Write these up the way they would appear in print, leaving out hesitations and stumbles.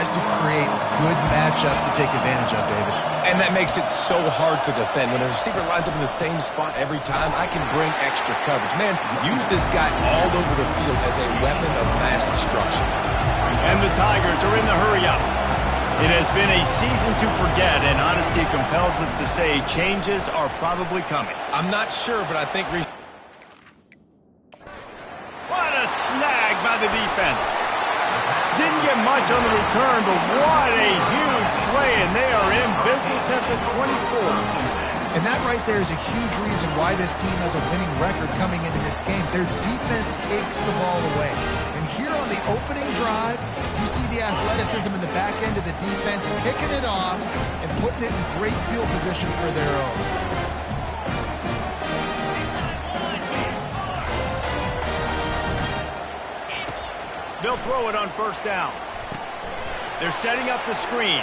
tries to create good matchups to take advantage of, David. And that makes it so hard to defend. When a receiver lines up in the same spot every time, I can bring extra coverage. Man, use this guy all over the field as a weapon of mass destruction. And the Tigers are in the hurry-up. It has been a season to forget, and honesty compels us to say changes are probably coming. I'm not sure, but I think... What a snag by the defense. Didn't get much on the return, but what a huge play, and they are in business at the 24. And that right there is a huge reason why this team has a winning record coming into this game. Their defense takes the ball away. And here on the opening drive, you see the athleticism in the back end of the defense picking it off and putting it in great field position for their own. They'll throw it on first down. They're setting up the screen.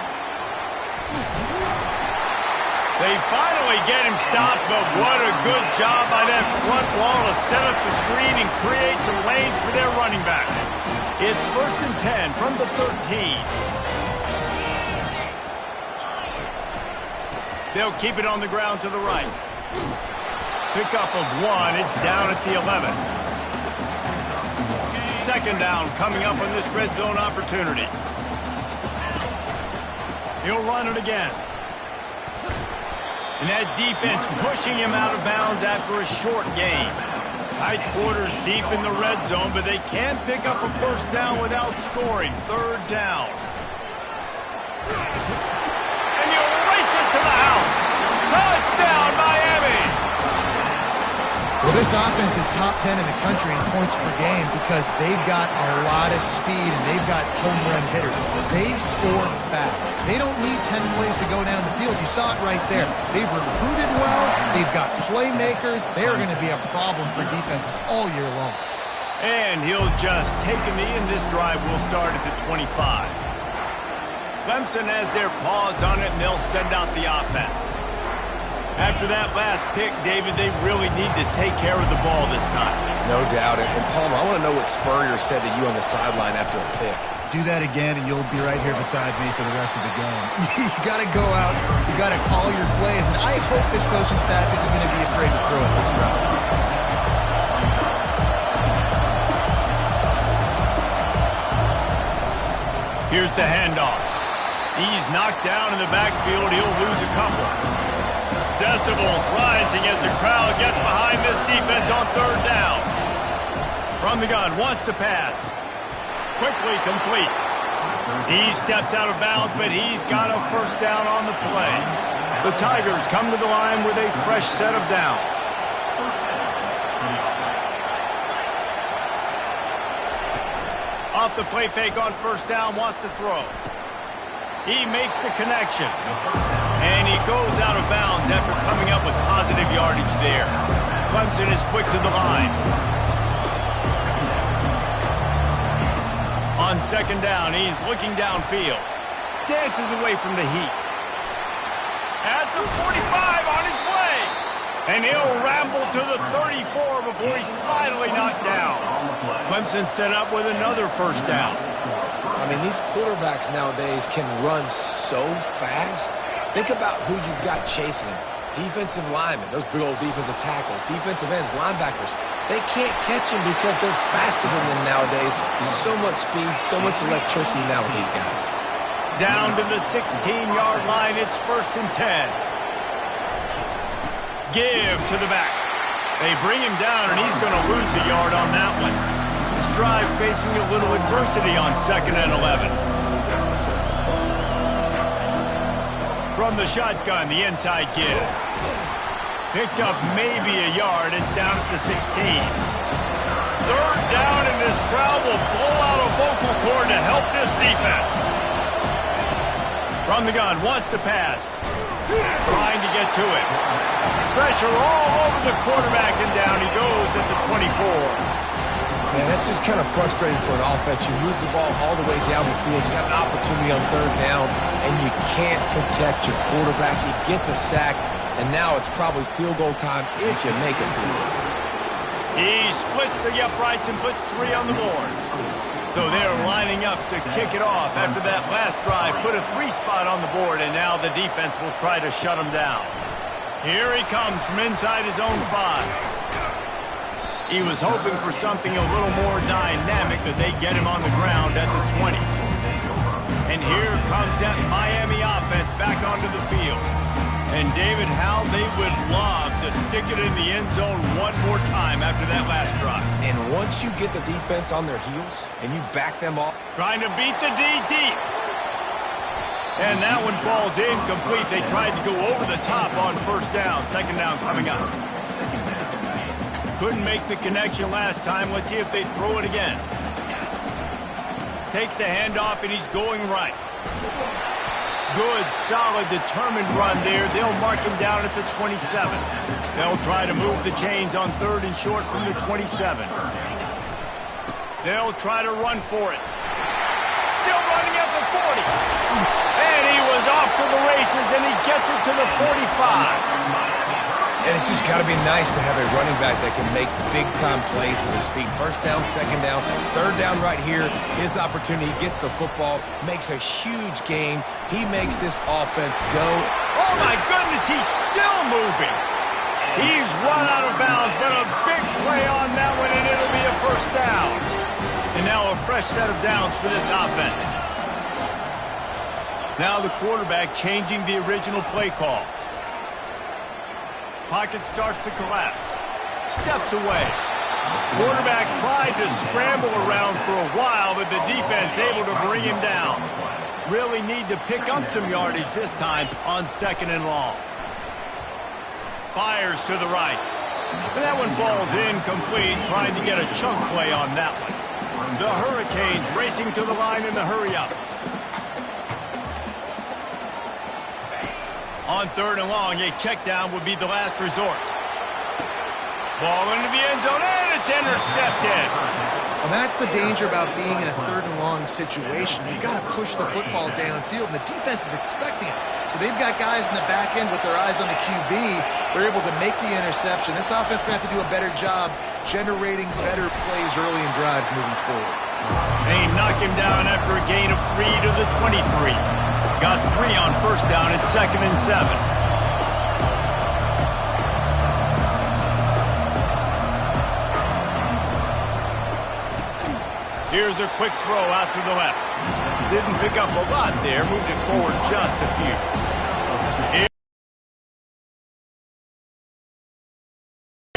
They finally get him stopped, but what a good job by that front wall to set up the screen and create some lanes for their running back. It's 1st and 10 from the 13. They'll keep it on the ground to the right. Pickup of 1. It's down at the 11. 2nd down coming up on this red zone opportunity. He'll run it again. And that defense pushing him out of bounds after a short gain. Tight quarters deep in the red zone, but they can't pick up a first down without scoring. 3rd down. And he'll race it to the house. Touchdown, Miami! Well, this offense is top 10 in the country in points per game because they've got a lot of speed and they've got home run hitters. They score fast. They don't need 10 plays to go down the field. You saw it right there. They've recruited well. They've got playmakers. They are going to be a problem for defenses all year long. And he'll just take a knee, and this drive will start at the 25. Clemson has their paws on it, and they'll send out the offense. After that last pick, David, they really need to take care of the ball this time. No doubt. And Palmer, I want to know what Spurrier said to you on the sideline after a pick. Do that again, and you'll be right here beside me for the rest of the game. You got to go out. You got to call your plays, and I hope this coaching staff isn't going to be afraid to throw it this route. Here's the handoff. He's knocked down in the backfield. He'll lose a couple. Decibels rising as the crowd gets behind this defense on 3rd down. From the gun, wants to pass. Quickly complete. He steps out of bounds, but he's got a first down on the play. The Tigers come to the line with a fresh set of downs. Off the play fake on first down, wants to throw. He makes the connection. And he goes out of bounds after coming up with positive yardage there. Clemson is quick to the line. On 2nd down, he's looking downfield. Dances away from the heat. At the 45 on his way. And he'll ramble to the 34 before he's finally knocked down. Clemson set up with another first down. I mean, these quarterbacks nowadays can run so fast. Think about who you've got chasing him. Defensive linemen, those big old defensive tackles, defensive ends, linebackers. They can't catch him because they're faster than them nowadays. So much speed, so much electricity now with these guys. Down to the 16-yard line, it's 1st and 10. Give to the back. They bring him down, and he's going to lose a yard on that one. This drive facing a little adversity on 2nd and 11. From the shotgun, the inside give. Picked up maybe a yard. It's down at the 16. 3rd down, and this crowd will blow out a vocal cord to help this defense. From the gun, wants to pass. Trying to get to it. Pressure all over the quarterback, and down he goes at the 24. Man, that's just kind of frustrating for an offense. You move the ball all the way down the field. You have an opportunity on 3rd down, and you can't protect your quarterback. You get the sack, and now it's probably field goal time if you make a field goal. He splits the uprights and puts 3 on the board. So they're lining up to kick it off after that last drive. Put a 3-spot on the board, and now the defense will try to shut them down. Here he comes from inside his own 5. He was hoping for something a little more dynamic, that they get him on the ground at the 20. And here comes that Miami offense back onto the field. And David, how they would love to stick it in the end zone one more time after that last drive. And once you get the defense on their heels and you back them off. Trying to beat the D deep. And that one falls incomplete. They tried to go over the top on first down. Second down coming up. Couldn't make the connection last time. Let's see if they throw it again. Takes the handoff, and he's going right. Good, solid, determined run there. They'll mark him down at the 27. They'll try to move the chains on 3rd and short from the 27. They'll try to run for it. Still running at the 40. And he was off to the races, and he gets it to the 45. And it's just got to be nice to have a running back that can make big-time plays with his feet. First down, second down, third down right here. His opportunity, he gets the football, makes a huge gain. He makes this offense go. Oh, my goodness, he's still moving. He's run out of bounds, but a big play on that one, and it'll be a first down. And now a fresh set of downs for this offense. Now the quarterback changing the original play call. Pocket starts to collapse. Steps away. Quarterback tried to scramble around for a while, but the defense able to bring him down. Really need to pick up some yardage this time on 2nd and long. Fires to the right. And that one falls incomplete, trying to get a chunk play on that one. The Hurricanes racing to the line in the hurry up. On 3rd and long, a check down would be the last resort. Ball into the end zone, and it's intercepted. And that's the danger about being in a 3rd and long situation. You've got to push the football downfield, and the defense is expecting it. So they've got guys in the back end with their eyes on the QB. They're able to make the interception. This offense is going to have to do a better job generating better plays early in drives moving forward. They knock him down after a gain of 3 to the 23. Got 3 on first down at 2nd and 7. Here's a quick throw out to the left. Didn't pick up a lot there. Moved it forward just a few.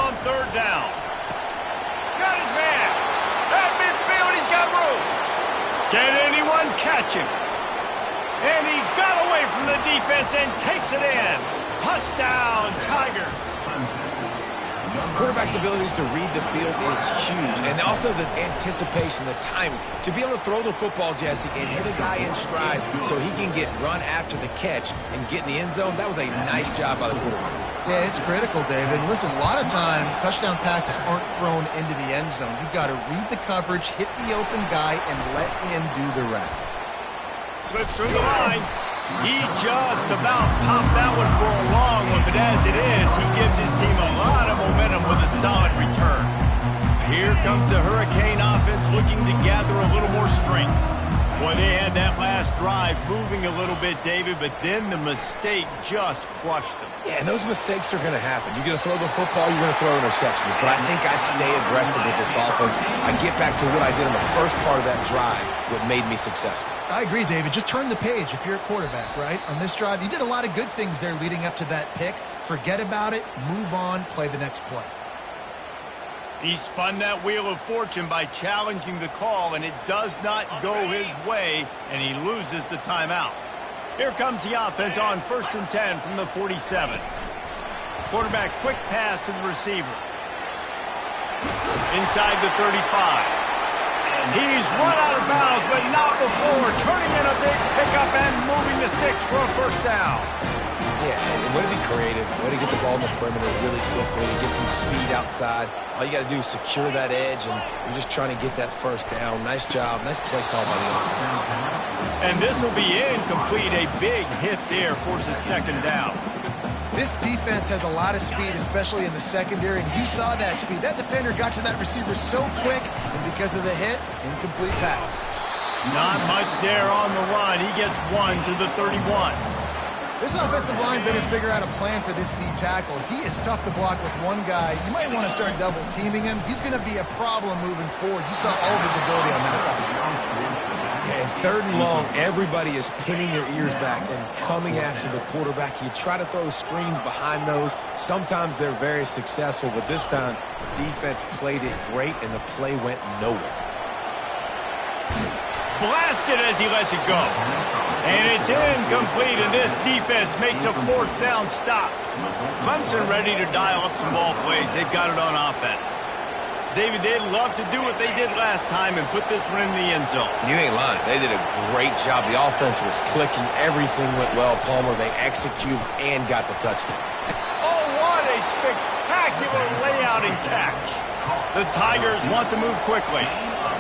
On 3rd down. Got his man. At midfield, he's got room. Can anyone catch him? And he got away from the defense and takes it in. Touchdown, Tigers. Quarterback's abilities to read the field is huge. And also the anticipation, the timing. To be able to throw the football, Jesse, and hit a guy in stride so he can get run after the catch and get in the end zone, that was a nice job by the quarterback. Yeah, it's critical, David. Listen, a lot of times touchdown passes aren't thrown into the end zone. You've got to read the coverage, hit the open guy, and let him do the rest. Slips through the line. He just about popped that one for a long one, but as it is, he gives his team a lot of momentum with a solid return. Here comes the Hurricane offense looking to gather a little more strength. Boy, they had that last drive moving a little bit, David, but then the mistake just crushed them. Yeah, and those mistakes are going to happen. You're going to throw the football, you're going to throw interceptions. But I think I stay aggressive with this offense. I get back to what I did in the first part of that drive, what made me successful. I agree, David. Just turn the page if you're a quarterback, right? On this drive, you did a lot of good things there leading up to that pick. Forget about it, move on, play the next play. He spun that wheel of fortune by challenging the call, and it does not go his way, and he loses the timeout. Here comes the offense on 1st and 10 from the 47. Quarterback quick pass to the receiver. Inside the 35. He's run out of bounds, but not before turning in a big pickup and moving the sticks for a first down. Yeah, and way to be creative, way to get the ball in the perimeter really quickly, get some speed outside. All you got to do is secure that edge, and you're just trying to get that first down. Nice job, nice play call by the offense. And this will be incomplete. A big hit there forces 2nd down. This defense has a lot of speed, especially in the secondary, and you saw that speed. That defender got to that receiver so quick, and because of the hit, incomplete pass. Not much there on the run. He gets 1 to the 31. This offensive line better figure out a plan for this D tackle. He is tough to block with one guy. You might want to start double teaming him. He's going to be a problem moving forward. You saw all of his ability on that last one. Yeah, and 3rd and long, everybody is pinning their ears back and coming after the quarterback. You try to throw screens behind those. Sometimes they're very successful, but this time, defense played it great, and the play went nowhere. Blasted as he lets it go. And it's incomplete, and this defense makes a 4th down stop. Clemson ready to dial up some ball plays. They've got it on offense. David, they'd love to do what they did last time and put this one in the end zone. You ain't lying. They did a great job. The offense was clicking. Everything went well, Palmer. They executed and got the touchdown. Oh, what a spectacular layout and catch. The Tigers want to move quickly.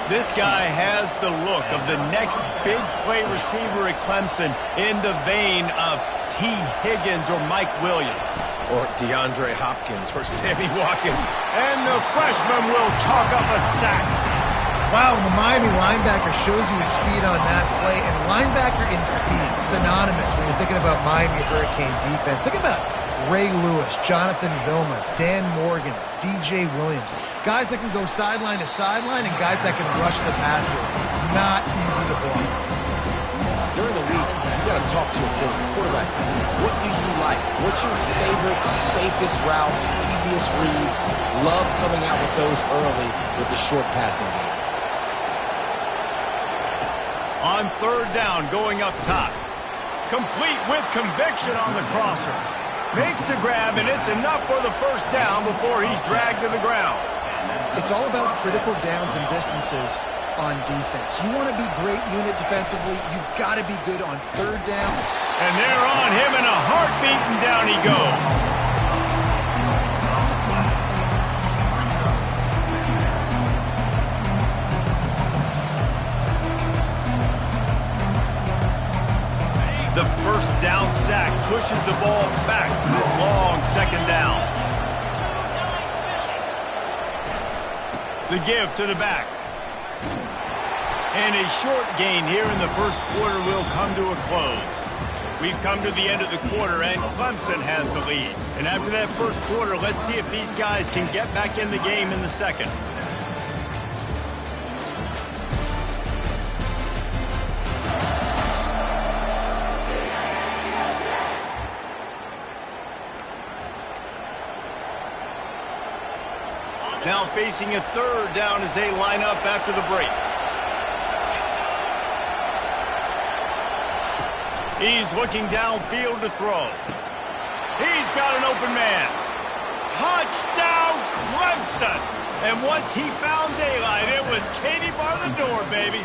This guy has the look of the next big play receiver at Clemson in the vein of T. Higgins or Mike Williams. Or DeAndre Hopkins or Sammy Watkins. And the freshman will chalk up a sack. Wow, the Miami linebacker shows you his speed on that play, and linebacker in speed, synonymous when you're thinking about Miami Hurricane defense. Think about Ray Lewis, Jonathan Vilma, Dan Morgan, DJ Williams. Guys that can go sideline to sideline and guys that can rush the passer. Not easy to block. During the week, you got to talk to your quarterback. What do you like? What's your favorite, safest routes, easiest reads? Love coming out with those early with the short passing game. On 3rd down, going up top. Complete with conviction on the crosser. Makes the grab, and it's enough for the 1st down before he's dragged to the ground. It's all about critical downs and distances on defense. You want to be great unit defensively, you've got to be good on 3rd down. And they're on him in a heartbeat, and down he goes. The 1st down sack pushes the ball back to this long 2nd down. The give to the back. And a short gain here in the 1st quarter will come to a close. We've come to the end of the quarter, and Clemson has the lead. And after that 1st quarter, let's see if these guys can get back in the game in the 2nd. Now facing a 3rd down as they line up after the break. He's looking downfield to throw. He's got an open man. Touchdown, Clemson! And once he found daylight, it was Katie bar the door, baby.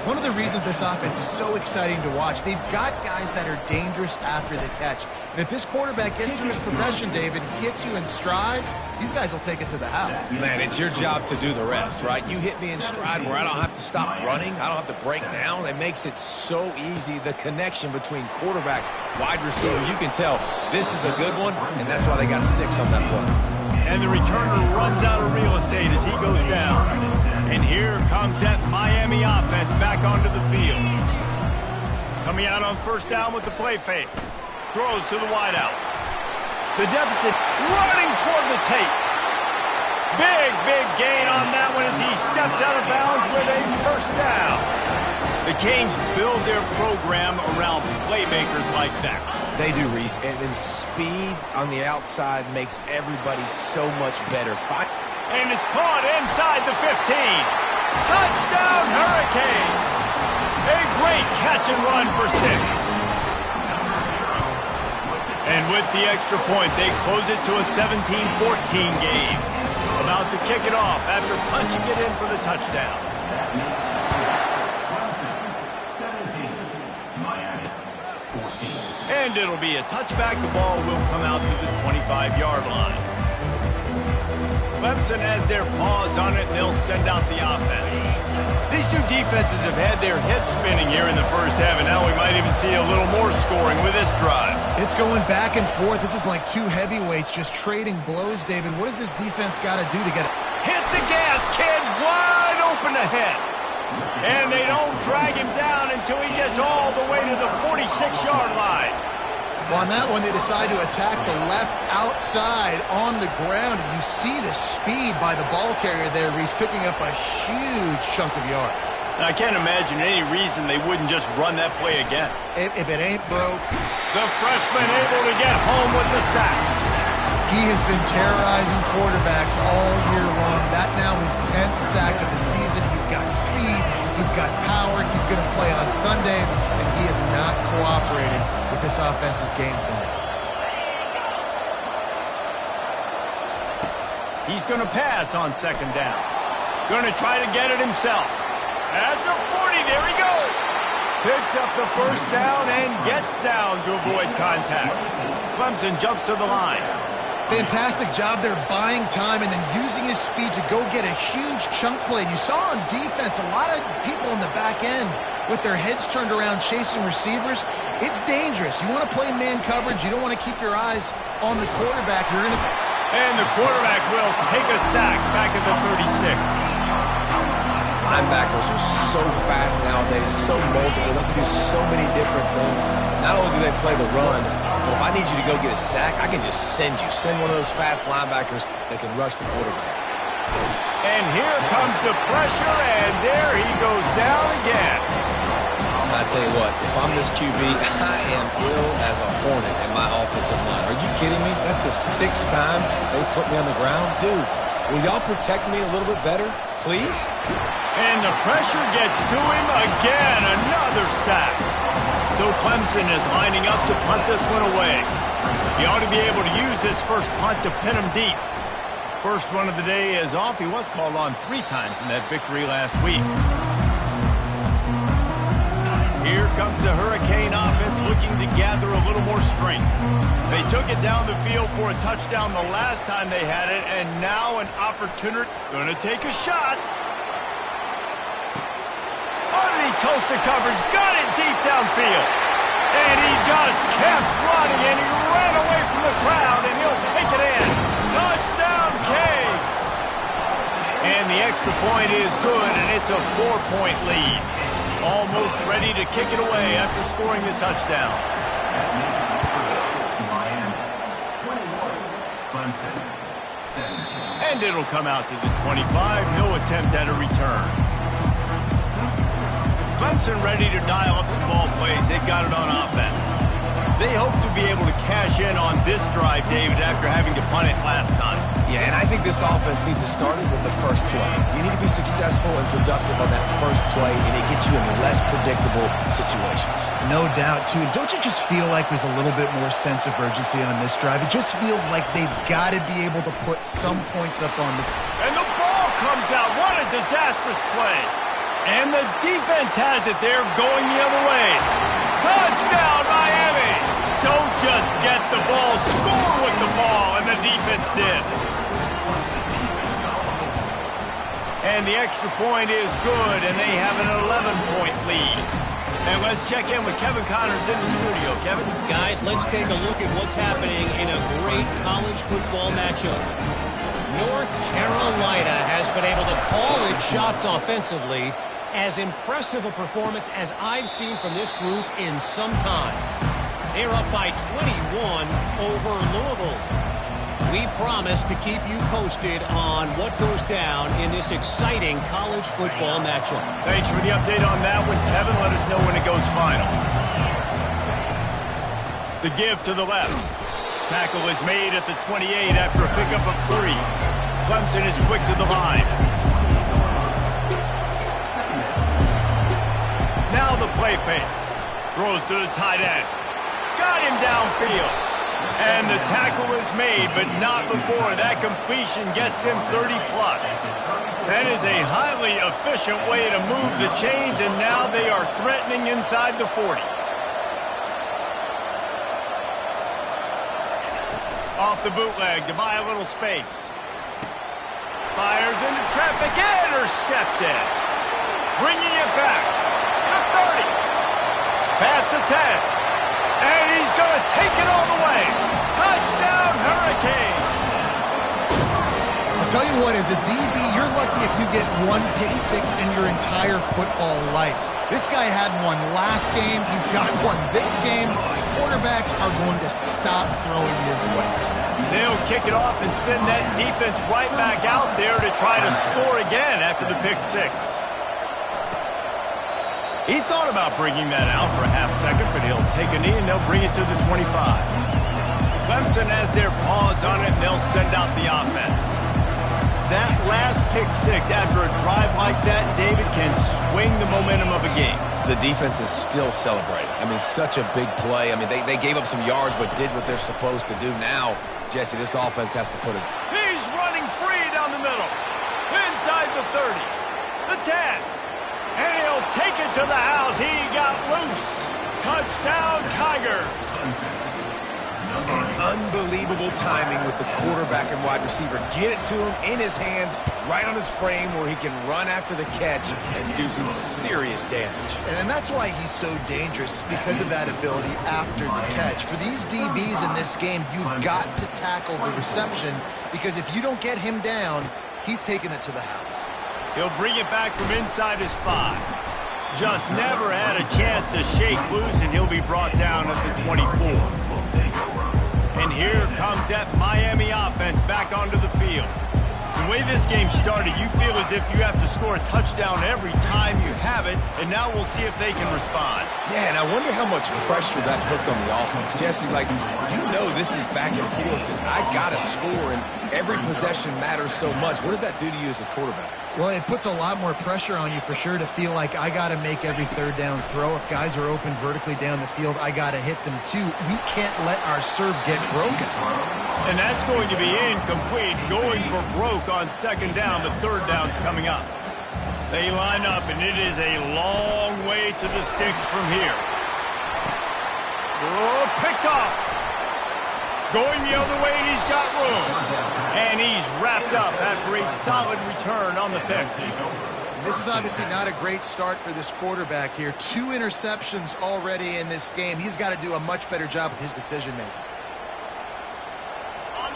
One of the reasons this offense is so exciting to watch, they've got guys that are dangerous after the catch. And if this quarterback gets through his progression, David, gets you in stride, these guys will take it to the house. Man, it's your job to do the rest, right? You hit me in stride where I don't have to stop running. I don't have to break down. It makes it so easy. The connection between quarterback, wide receiver, you can tell this is a good one, and that's why they got 6 on that play. And the returner runs out of real estate as he goes down. And here comes that Miami offense back onto the field. Coming out on 1st down with the play fake. Throws to the wideout. The deficit running toward the tape. Big gain on that one as he steps out of bounds with a 1st down. The Canes build their program around playmakers like that. They do, Reese, and then speed on the outside makes everybody so much better. And it's caught inside the 15. Touchdown, Hurricane! A great catch and run for 6. And with the extra point, they close it to a 17-14 game. About to kick it off after punching it in for the touchdown. And it'll be a touchback. The ball will come out to the 25-yard line. Clemson has their paws on it, and they'll send out the offense. These two defenses have had their heads spinning here in the 1st half, and now we might even see a little more scoring with this drive. It's going back and forth. This is like two heavyweights just trading blows, David. What does this defense got to do to get it? Hit the gas, kid, wide open ahead. And they don't drag him down until he gets all the way to the 46-yard line. Well, on that one, they decide to attack the left outside on the ground. And you see the speed by the ball carrier there. He's picking up a huge chunk of yards. And I can't imagine any reason they wouldn't just run that play again. If it ain't broke. The freshman able to get home with the sack. He has been terrorizing quarterbacks all year long. That now his 10th sack of the season. He's got speed. He's got power. He's going to play on Sundays. And he is not cooperating with this offense's game plan. He's going to pass on second down. Going to try to get it himself. At the 40, there he goes. Picks up the first down and gets down to avoid contact. Clemson jumps to the line. Fantastic job there buying time and then using his speed to go get a huge chunk play. You saw on defense a lot of people in the back end with their heads turned around chasing receivers. It's dangerous. You want to play man coverage. You don't want to keep your eyes on the quarterback. And the quarterback will take a sack back at the 36. Linebackers are so fast nowadays, so multiple. They can do so many different things. Not only do they play the run, but if I need you to go get a sack, I can just send one of those fast linebackers that can rush the quarterback. And here comes the pressure, and there he goes down again. I tell you what, if I'm this QB, I am ill as a hornet in my offensive line. Are you kidding me? That's the 6th time they put me on the ground. Dudes, will y'all protect me a little bit better, please? And the pressure gets to him again. Another sack. So Clemson is lining up to punt this one away. He ought to be able to use this first punt to pin him deep. First one of the day is off. He was called on 3 times in that victory last week. Here comes the Hurricane offense looking to gather a little more strength. They took it down the field for a touchdown the last time they had it, and now an opportunity. Going to take a shot. Underneath toasted coverage, got it deep downfield. And he just kept running, and he ran away from the crowd, and he'll take it in. Touchdown, Canes! And the extra point is good, and it's a 4-point lead. Almost ready to kick it away after scoring the touchdown. And it'll come out to the 25. No attempt at a return. Clemson ready to dial up some ball plays. They've got it on offense. They hope to be able to cash in on this drive, David, after having to punt it last time. Yeah, and I think this offense needs to start it with the first play. You need to be successful and productive on that first play, and it gets you in less predictable situations. No doubt, too. Don't you just feel like there's a little bit more sense of urgency on this drive? It just feels like they've got to be able to put some points up on the... And the ball comes out. What a disastrous play. And the defense has it there going the other way. Touchdown, Miami! Don't just get the ball, score with the ball, and the defense did. And the extra point is good, and they have an 11-point lead. And let's check in with Kevin Connors in the studio. Kevin? Guys, let's take a look at what's happening in a great college football matchup. North Carolina has been able to call its shots offensively. As impressive a performance as I've seen from this group in some time. They're up by 21 over Louisville. We promise to keep you posted on what goes down in this exciting college football matchup. Thanks for the update on that one, Kevin. Let us know when it goes final. The give to the left. Tackle is made at the 28 after a pickup of 3. Clemson is quick to the line. Now the play fake. Throws to the tight end. Got him downfield. And the tackle is made, but not before that completion gets them 30-plus. That is a highly efficient way to move the chains, and now they are threatening inside the 40. Off the bootleg to buy a little space. Fires into traffic, intercepted. Bringing it back. 30. Pass to 10. And he's going to take it all the way. Touchdown, Hurricane. I'll tell you what, as a DB, you're lucky if you get one pick six in your entire football life. This guy had one last game. He's got one this game. Quarterbacks are going to stop throwing his way. They'll kick it off and send that defense right back out there to try to score again after the pick six. He thought about bringing that out for a half second, but he'll take a knee and they'll bring it to the 25. Clemson has their paws on it and they'll send out the offense. That last pick six after a drive like that, David, can swing the momentum of a game. The defense is still celebrating. I mean, such a big play. I mean, they gave up some yards but did what they're supposed to do. Now, Jesse, this offense has to put it. He's running free down the middle. Inside the 30. The 10. And he'll take it to the house. He got loose. Touchdown, Tigers. And unbelievable timing with the quarterback and wide receiver. Get it to him in his hands, right on his frame where he can run after the catch and do some serious damage. And that's why he's so dangerous, because of that ability after the catch. For these DBs in this game, you've got to tackle the reception, because if you don't get him down, he's taking it to the house. He'll bring it back from inside his 5. Just never had a chance to shake loose, and he'll be brought down at the 24. And here comes that Miami offense back onto the field. The way this game started, you feel as if you have to score a touchdown every time you have it, and now we'll see if they can respond. Yeah, and I wonder how much pressure that puts on the offense. Jesse, like, you know this is back and forth, and I got to score, and every possession matters so much. What does that do to you as a quarterback? Well, it puts a lot more pressure on you for sure to feel like I got to make every third down throw. If guys are open vertically down the field, I got to hit them too. We can't let our serve get broken. And that's going to be incomplete, going for broke on second down. The third down's coming up. They line up, and it is a long way to the sticks from here. Oh, picked off. Going the other way, and he's got room. And he's wrapped up after a solid return on the pick. This is obviously not a great start for this quarterback here. 2 interceptions already in this game. He's got to do a much better job with his decision-making.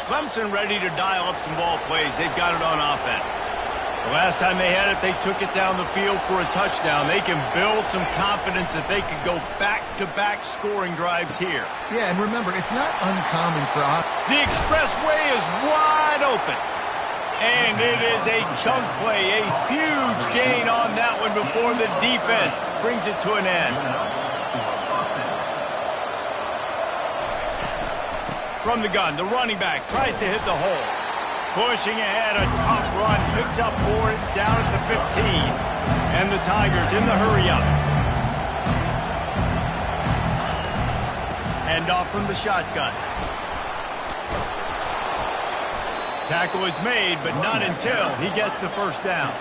Clemson ready to dial up some ball plays. They've got it on offense. The last time they had it, they took it down the field for a touchdown. They can build some confidence that they could go back-to-back scoring drives here. Yeah, and remember, it's not uncommon for the expressway is wide open. And it is a chunk play, a huge gain on that one before the defense brings it to an end. From the gun, the running back tries to hit the hole. Pushing ahead, a tough run, picks up 4, it's down at the 15. And the Tigers in the hurry-up. Hand off from the shotgun. Tackle is made, but not until he gets the first down.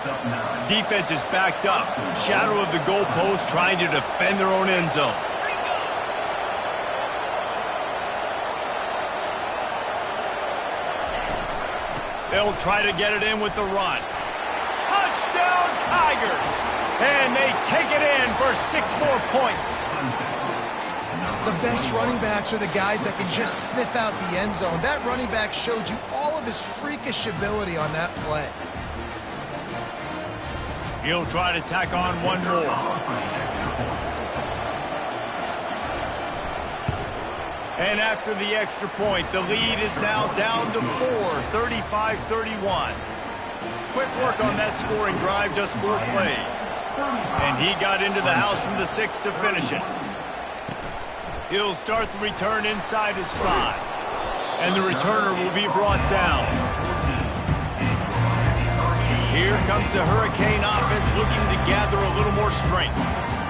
Defense is backed up. Shadow of the goalpost trying to defend their own end zone. They'll try to get it in with the run. Touchdown, Tigers! And they take it in for 6 more points. The best running backs are the guys that can just sniff out the end zone. That running back showed you all of his freakish ability on that play. He'll try to tack on one more. And after the extra point, the lead is now down to 4, 35-31. Quick work on that scoring drive, just 4 plays. And he got into the house from the 6 to finish it. He'll start the return inside his 5. And the returner will be brought down. Here comes the Hurricane offense looking to gather a little more strength.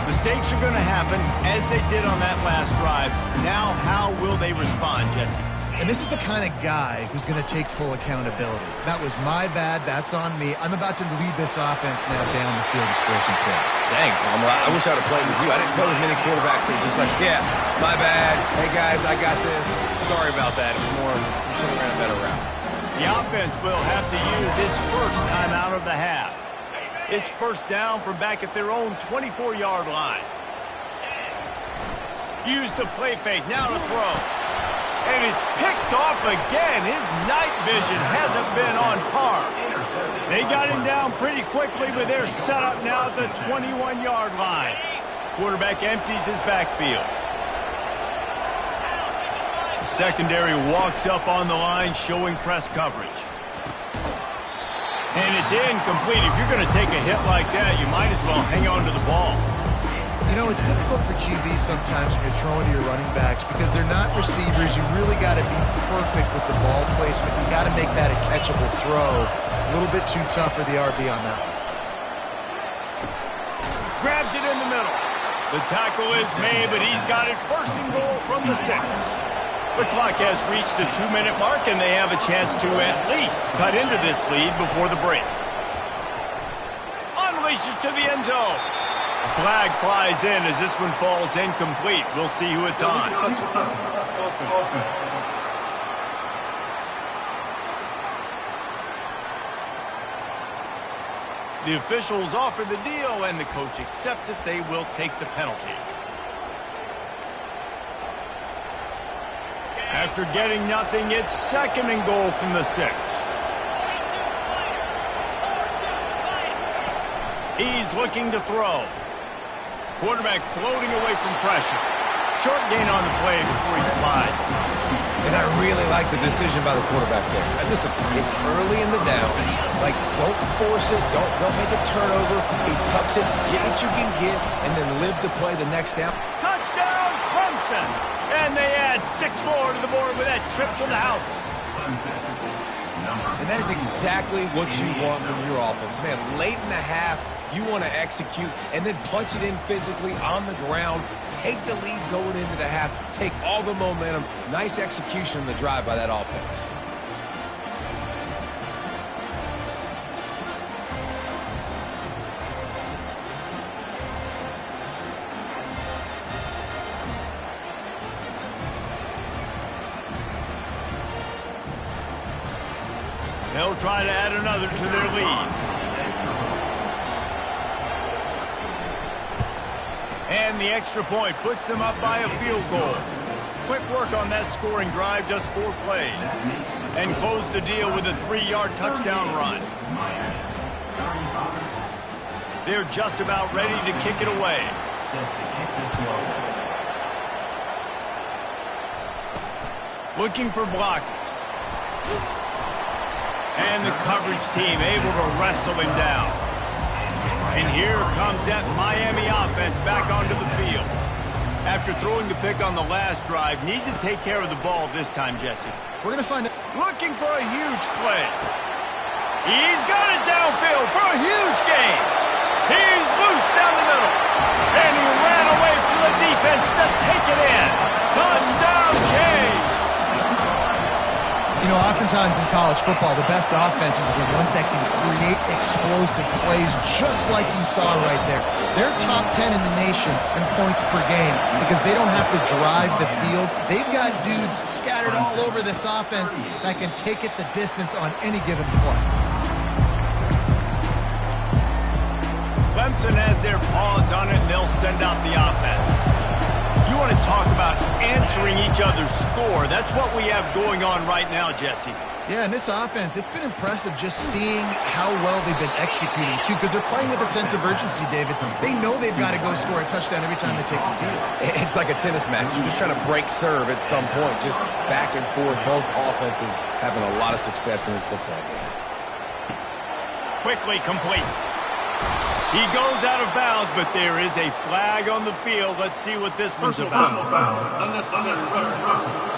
Mistakes are going to happen, as they did on that last drive. Now, how will they respond, Jesse? And this is the kind of guy who's going to take full accountability. That was my bad. That's on me. I'm about to lead this offense now down the field and score some points. Dang, Tom, I wish I would have played with you. I didn't play with many quarterbacks that were just like, yeah, my bad. Hey, guys, I got this. Sorry about that. It was more, we should have ran a better route. The offense will have to use its first time out of the half. It's first down from back at their own 24-yard line. Use the play fake. Now to throw. And it's picked off again. His night vision hasn't been on par. They got him down pretty quickly, but they're set up now at the 21-yard line. Quarterback empties his backfield. The secondary walks up on the line, showing press coverage. And it's incomplete. If you're going to take a hit like that, you might as well hang on to the ball. You know, it's difficult for QBs sometimes when you're throwing to your running backs because they're not receivers. You really got to be perfect with the ball placement. You got to make that a catchable throw. A little bit too tough for the RB on that. Grabs it in the middle. The tackle is made, but he's got it first and goal from the 6. The clock has reached the 2-minute mark, and they have a chance to at least cut into this lead before the break. Unleashes to the end zone. Flag flies in as this one falls incomplete. We'll see who it's on. The officials offer the deal, and the coach accepts it. They will take the penalty. After getting nothing, it's 2nd and goal from the 6. He's looking to throw. Quarterback floating away from pressure. Short gain on the play before he slides. And I really like the decision by the quarterback there. And listen, it's early in the downs. Like, don't force it. Don't make a turnover. He tucks it, get what you can get, and then live to play the next down. Touchdown, Clemson! And they add 6 more to the board with that trip to the house. And that is exactly what you want from your offense. Man, late in the half, you want to execute and then punch it in physically on the ground. Take the lead going into the half. Take all the momentum. Nice execution in the drive by that offense. They'll try to add another to their lead. And the extra point puts them up by a field goal. Quick work on that scoring drive, just 4 plays. And close the deal with a 3-yard touchdown run. They're just about ready to kick it away. Looking for blockers. And the coverage team able to wrestle him down. And here comes that Miami offense back onto the field. After throwing the pick on the last drive, need to take care of the ball this time, Jesse. We're going to find it. Looking for a huge play. He's got it downfield for a huge gain. He's loose down the middle. And he ran away from the defense to take it in. Touchdown, Canes. You know, oftentimes in college football, the best offenses are the ones that can create explosive plays just like you saw right there. They're top 10 in the nation in points per game because they don't have to drive the field. They've got dudes scattered all over this offense that can take it the distance on any given play. Clemson has their paws on it, and they'll send out the offense. You want to talk about answering each other's score. That's what we have going on right now, Jesse. Yeah, and this offense, it's been impressive just seeing how well they've been executing, too, because they're playing with a sense of urgency, David. They know they've got to go score a touchdown every time they take the field. It's like a tennis match. You're just trying to break serve at some point, just back and forth. Both offenses having a lot of success in this football game. Quickly complete. He goes out of bounds, but there is a flag on the field. Let's see what this one's about. Unnecessary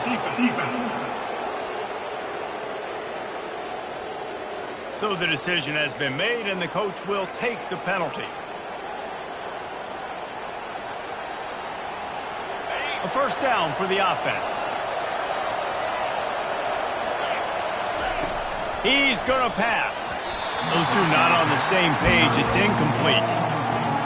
defense. So the decision has been made, and the coach will take the penalty. A first down for the offense. He's going to pass. Those two not on the same page. It's incomplete.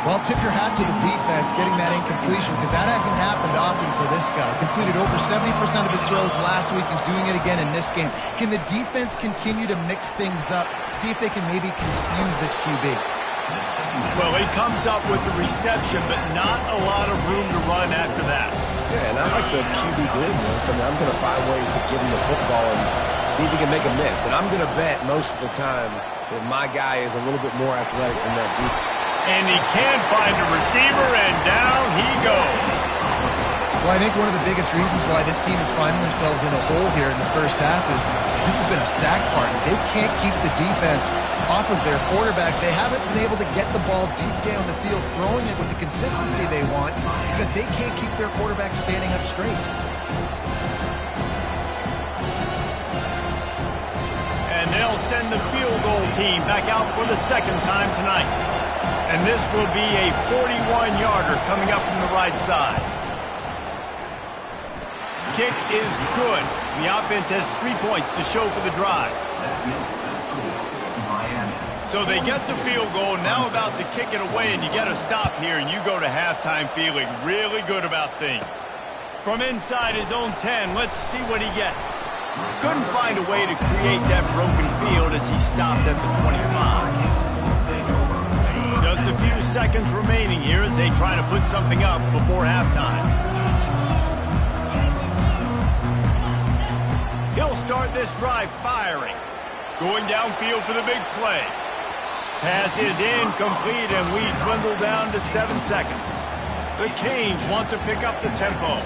Well, tip your hat to the defense getting that incompletion because that hasn't happened often for this guy. Completed over 70% of his throws last week. He's doing it again in this game. Can the defense continue to mix things up? See if they can maybe confuse this QB. Well, he comes up with the reception, but not a lot of room to run after that. Yeah, and I like the QB doing this. I mean, I'm going to find ways to give him the football and see if he can make a miss. And I'm going to bet most of the time that my guy is a little bit more athletic than that defense. And he can find a receiver, and down he goes. Well, I think one of the biggest reasons why this team is finding themselves in a hole here in the first half is this has been a sack party. They can't keep the defense off of their quarterback. They haven't been able to get the ball deep down the field, throwing it with the consistency they want because they can't keep their quarterback standing up straight. And they'll send the field goal team back out for the second time tonight. And this will be a 41-yarder coming up from the right side. Kick is good. The offense has 3 points to show for the drive. So they get the field goal, now about to kick it away, and you get a stop here, and you go to halftime feeling really good about things. From inside his own 10, let's see what he gets. Couldn't find a way to create that broken field as he stopped at the 25. Just a few seconds remaining here as they try to put something up before halftime. He'll start this drive firing. Going downfield for the big play. Pass is incomplete, and we dwindle down to 7 seconds. The Canes want to pick up the tempo.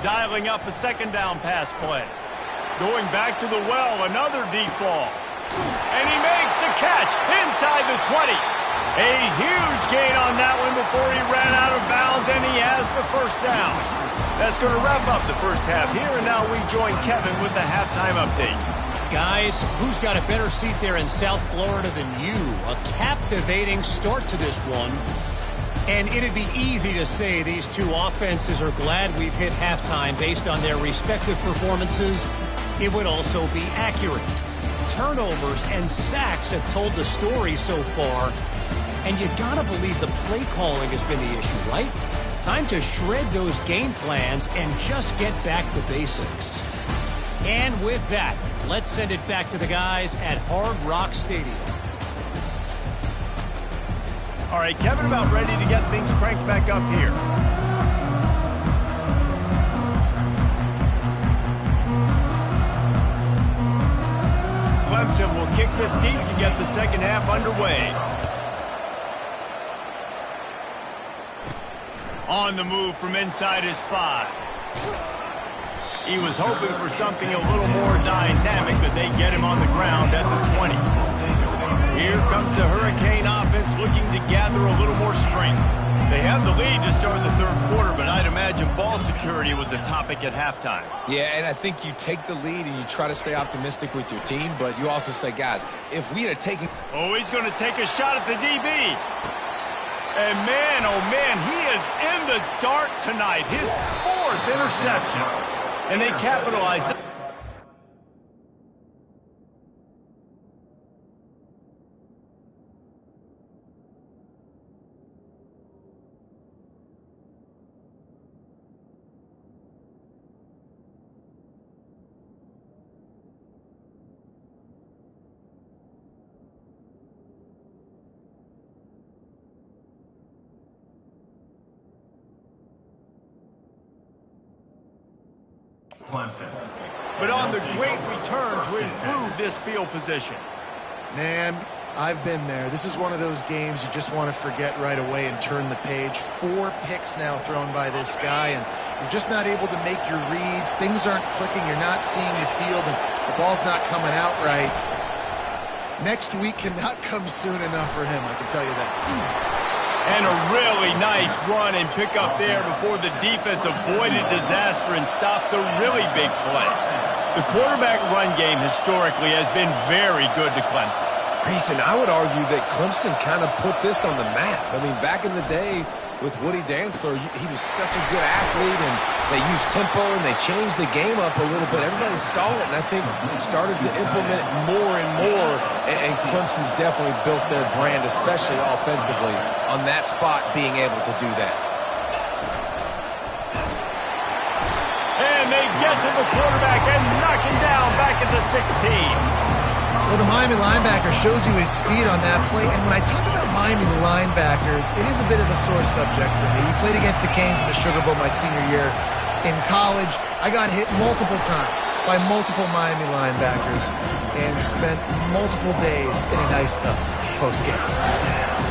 Dialing up a second down pass play. Going back to the well, another deep ball. And he makes the catch inside the 20. A huge gain on that one before he ran out of bounds, and he has the first down. That's going to wrap up the first half here, and now we join Kevin with the halftime update. Guys, who's got a better seat there in South Florida than you? A captivating start to this one. And it'd be easy to say these two offenses are glad we've hit halftime based on their respective performances. It would also be accurate. Turnovers and sacks have told the story so far. And you gotta believe the play calling has been the issue, right? Time to shred those game plans and just get back to basics. And with that, let's send it back to the guys at Hard Rock Stadium. All right, Kevin, about ready to get things cranked back up here. Clemson will kick this deep to get the second half underway. On the move from inside his 5. He was hoping for something a little more dynamic, but they get him on the ground at the 20. Here comes the Hurricane offense looking to gather a little more strength. They have the lead to start the third quarter, but I'd imagine ball security was a topic at halftime. Yeah, and I think you take the lead and you try to stay optimistic with your team, but you also say, guys, if we had taken... Oh, he's going to take a shot at the DB. And man, oh man, he is in the dark tonight. His 4th interception. And they capitalized. Clemson. But on the great return to improve this field position. Man, I've been there. This is one of those games you just want to forget right away and turn the page. 4 picks now thrown by this guy, and you're just not able to make your reads. Things aren't clicking. You're not seeing the field, and the ball's not coming out right. Next week cannot come soon enough for him, I can tell you that. And a really nice run and pick up there before the defense avoided disaster and stopped the really big play. The quarterback run game historically has been very good to Clemson. Reason, I would argue that Clemson kind of put this on the map. I mean, back in the day with Woody Dantzler, he was such a good athlete, and they used tempo, and they changed the game up a little bit. Everybody saw it, and I think started to implement it more and more, and Clemson's definitely built their brand, especially offensively, on that spot being able to do that. And they get to the quarterback and knock him down back at the 16. Well, the Miami linebacker shows you his speed on that play. And when I talk about Miami linebackers, it is a bit of a sore subject for me. We played against the Canes in the Sugar Bowl my senior year in college. I got hit multiple times by multiple Miami linebackers and spent multiple days in an ice tub post-game.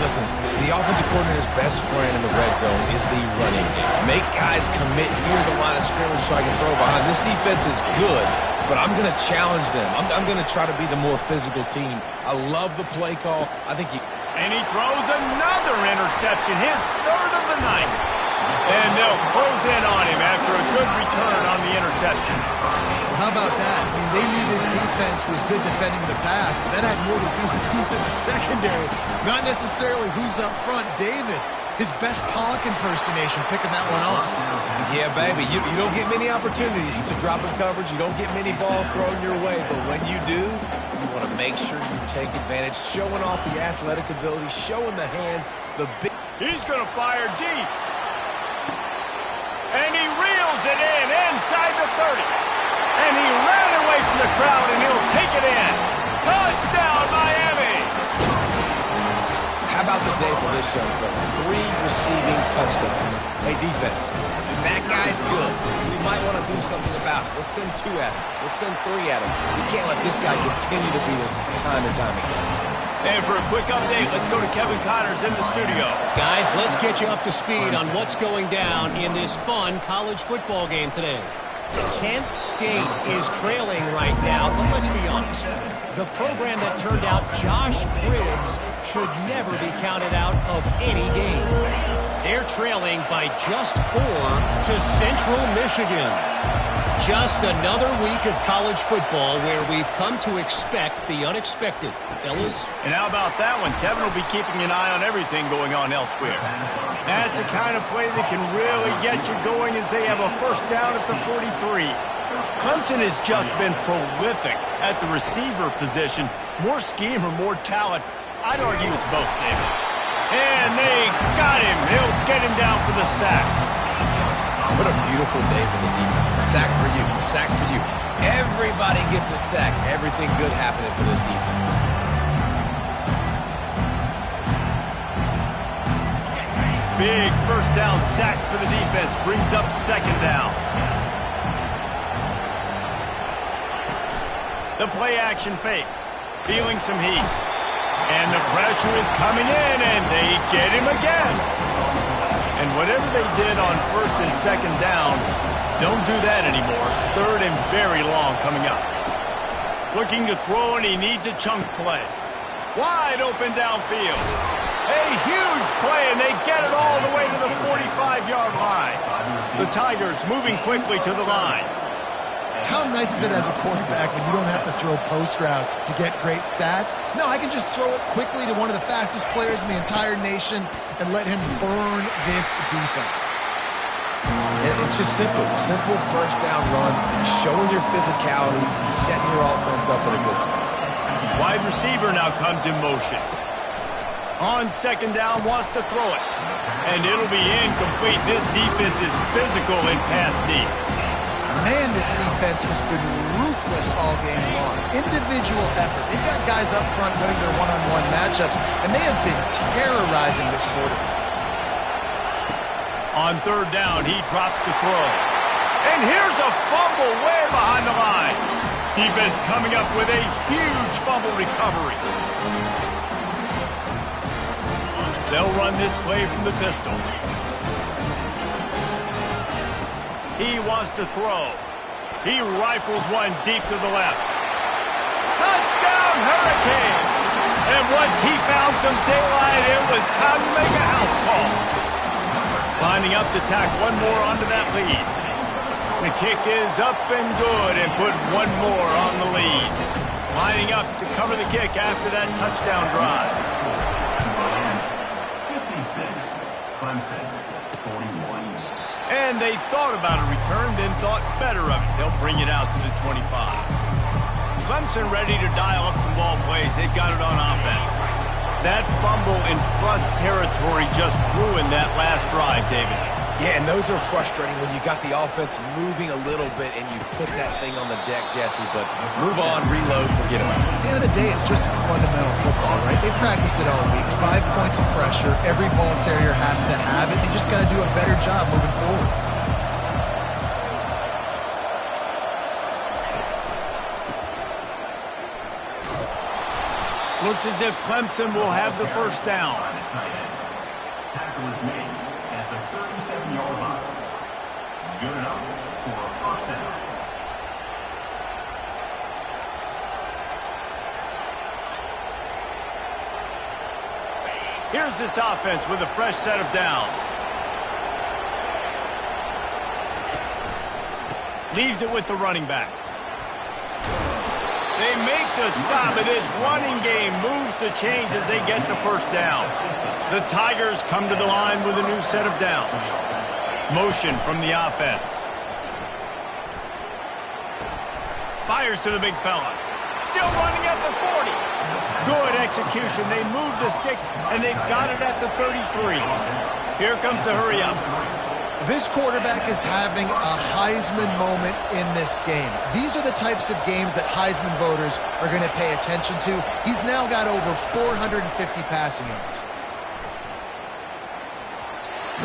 Listen, the offensive coordinator's best friend in the red zone is the running game. Make guys commit near the line of scrimmage so I can throw behind. This defense is good, but I'm going to challenge them. I'm going to try to be the more physical team. I love the play call. I think And he throws another interception, his third of the night. And they'll close in on him after a good return on the interception. How about that? I mean, they knew this defense was good defending the pass, but that had more to do with who's in the secondary, not necessarily who's up front. David, his best Pollock impersonation, picking that one off. Yeah, baby, you don't get many opportunities to drop in coverage. You don't get many balls thrown your way, but when you do, you want to make sure you take advantage, showing off the athletic ability, showing the hands, the big... He's going to fire deep. And he reels it in inside the 30. And he ran away from the crowd, and he'll take it in. Touchdown, Miami! How about the day for this young fella? 3 receiving touchdowns. Hey, defense, if that guy's good, we might want to do something about it. Let's send 2 at him. Let's send 3 at him. We can't let this guy continue to beat us time and time again. And for a quick update, let's go to Kevin Connors in the studio. Guys, let's get you up to speed on what's going down in this fun college football game today. Kent State is trailing right now, but let's be honest. The program that turned out Josh Cribbs should never be counted out of any game. They're trailing by just 4 to Central Michigan. Just another week of college football where we've come to expect the unexpected. Fellas? And how about that one? Kevin will be keeping an eye on everything going on elsewhere. That's the kind of play that can really get you going as they have a first down at the 43. Clemson has just been prolific at the receiver position. More scheme or more talent. I'd argue it's both, David. And they got him. They'll get him down for the sack. What a beautiful day for the defense. A sack for you. A sack for you. Everybody gets a sack. Everything good happening for this defense. Big first down sack for the defense. Brings up second down. The play action fake. Feeling some heat. And the pressure is coming in, and they get him again. And whatever they did on first and second down, don't do that anymore. Third and very long coming up. Looking to throw, and he needs a chunk play. Wide open downfield. A huge play, and they get it all the way to the 45-yard line. The Tigers moving quickly to the line. How nice is it as a quarterback when you don't have to throw post routes to get great stats? No, I can just throw it quickly to one of the fastest players in the entire nation and let him burn this defense. And it's just simple. Simple first down run, showing your physicality, setting your offense up in a good spot. Wide receiver now comes in motion. On second down, wants to throw it. And it'll be incomplete. This defense is physical and pass deep. Man, this defense has been ruthless all game long. Individual effort. They've got guys up front winning their one-on-one matchups, and they have been terrorizing this quarterback. On third down, he drops the throw. And here's a fumble way behind the line. Defense coming up with a huge fumble recovery. They'll run this play from the pistol. He wants to throw. He rifles one deep to the left. Touchdown, Hurricane! And once he found some daylight, it was time to make a house call. Lining up to tack one more onto that lead. The kick is up and good and put one more on the lead. Lining up to cover the kick after that touchdown drive. 56, Clemson, 41. And they thought about a return, then thought better of it. They'll bring it out to the 25. Clemson ready to dial up some ball plays. They've got it on offense. That fumble in plus territory just ruined that last drive, David. Yeah, and those are frustrating when you got the offense moving a little bit and you put that thing on the deck, Jesse, but move on, reload, forget about it. At the end of the day, it's just fundamental football, right? They practice it all week. 5 points of pressure. Every ball carrier has to have it. They just got to do a better job moving forward. Looks as if Clemson will have the first down. Tackle is made at the 37-yard line. Good enough for a first down. Here's this offense with a fresh set of downs. Leaves it with the running back. They make the stop, and this running game moves the chains as they get the first down. The Tigers come to the line with a new set of downs. Motion from the offense. Fires to the big fella. Still running at the 40. Good execution. They move the sticks, and they've got it at the 33. Here comes the hurry up. This quarterback is having a Heisman moment in this game. These are the types of games that Heisman voters are going to pay attention to. He's now got over 450 passing yards.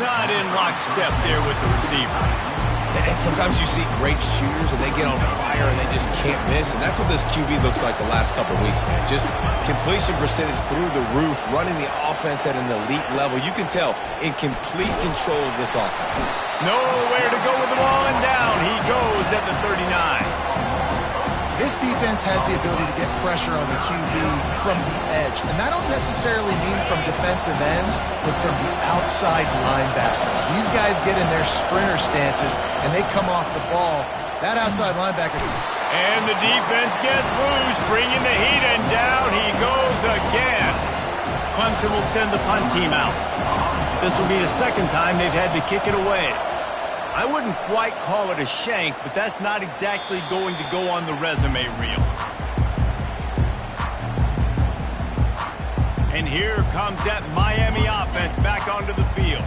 Not in lockstep there with the receiver. And sometimes you see great shooters and they get on fire and they just can't miss. And that's what this QB looks like the last couple of weeks, man. Just completion percentage through the roof, running the offense at an elite level. You can tell in complete control of this offense. Nowhere to go with the ball, and down he goes at the 39. This defense has the ability to get pressure on the QB from the edge. And that don't necessarily mean from defensive ends, but from the outside linebackers. These guys get in their sprinter stances, and they come off the ball. That outside linebacker. And the defense gets loose, bringing the heat, and down he goes again. Clemson will send the punt team out. This will be the second time they've had to kick it away. I wouldn't quite call it a shank, but that's not exactly going to go on the resume reel. And here comes that Miami offense back onto the field.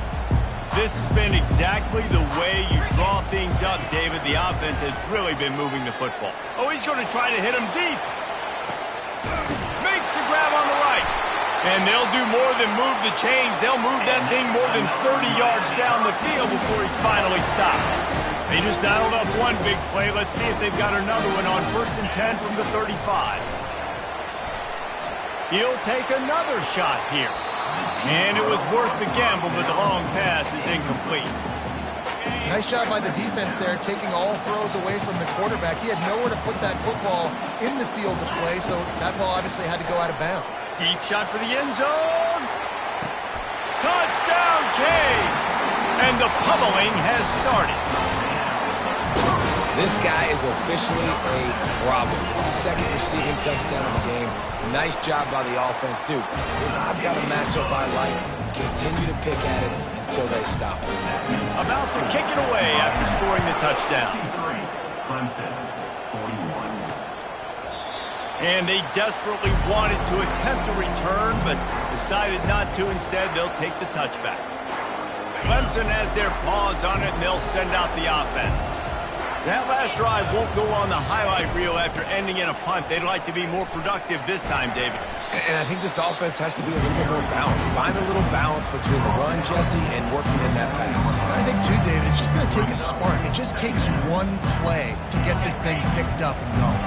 This has been exactly the way you draw things up, David. The offense has really been moving the football. Oh, he's going to try to hit him deep. Makes the grab on the right. And they'll do more than move the chains. They'll move that thing more than 30 yards down the field before he's finally stopped. They just dialed up one big play. Let's see if they've got another one on 1st and 10 from the 35. He'll take another shot here. And it was worth the gamble, but the long pass is incomplete. Nice job by the defense there, taking all throws away from the quarterback. He had nowhere to put that football in the field to play, so that ball obviously had to go out of bounds. Deep shot for the end zone. Touchdown, Canes! And the pummeling has started. This guy is officially a problem. His second receiving touchdown of the game. Nice job by the offense. Dude, if I've got a matchup I like, continue to pick at it until they stop it. About to kick it away after scoring the touchdown. Clemson, 41. And they desperately wanted to attempt a return, but decided not to. Instead, they'll take the touchback. Clemson has their paws on it, and they'll send out the offense. That last drive won't go on the highlight reel after ending in a punt. They'd like to be more productive this time, David. And I think this offense has to be a little bit more balanced. Find a little balance between the run, Jesse, and working in that pass. And I think, too, David, it's just going to take a spark. It just takes one play to get this thing picked up and going.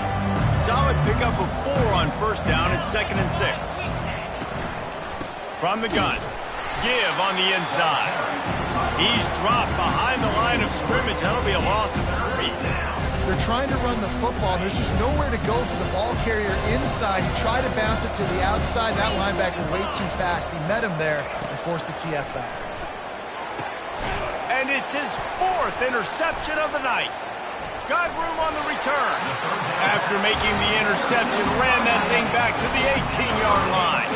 Solid pickup of 4 on 1st down at 2nd and 6. From the gun. Give on the inside. He's dropped behind the line of scrimmage. That'll be a loss of 3. They're trying to run the football, and there's just nowhere to go for the ball carrier inside. He tried to bounce it to the outside. That linebacker way too fast. He met him there and forced the TF out. And it's his 4th interception of the night. Got room on the return. After making the interception, ran that thing back to the 18-yard line.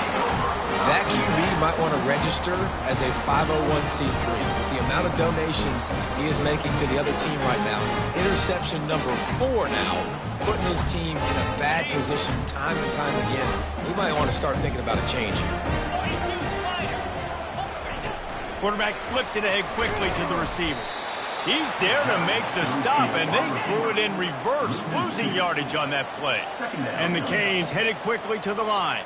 That QB might want to register as a 501c3. With the amount of donations he is making to the other team right now, interception number 4 now, putting his team in a bad position time and time again. We might want to start thinking about a change here. Quarterback flips it ahead quickly to the receiver. He's there to make the stop, and they threw it in reverse, losing yardage on that play. And the Canes headed quickly to the line.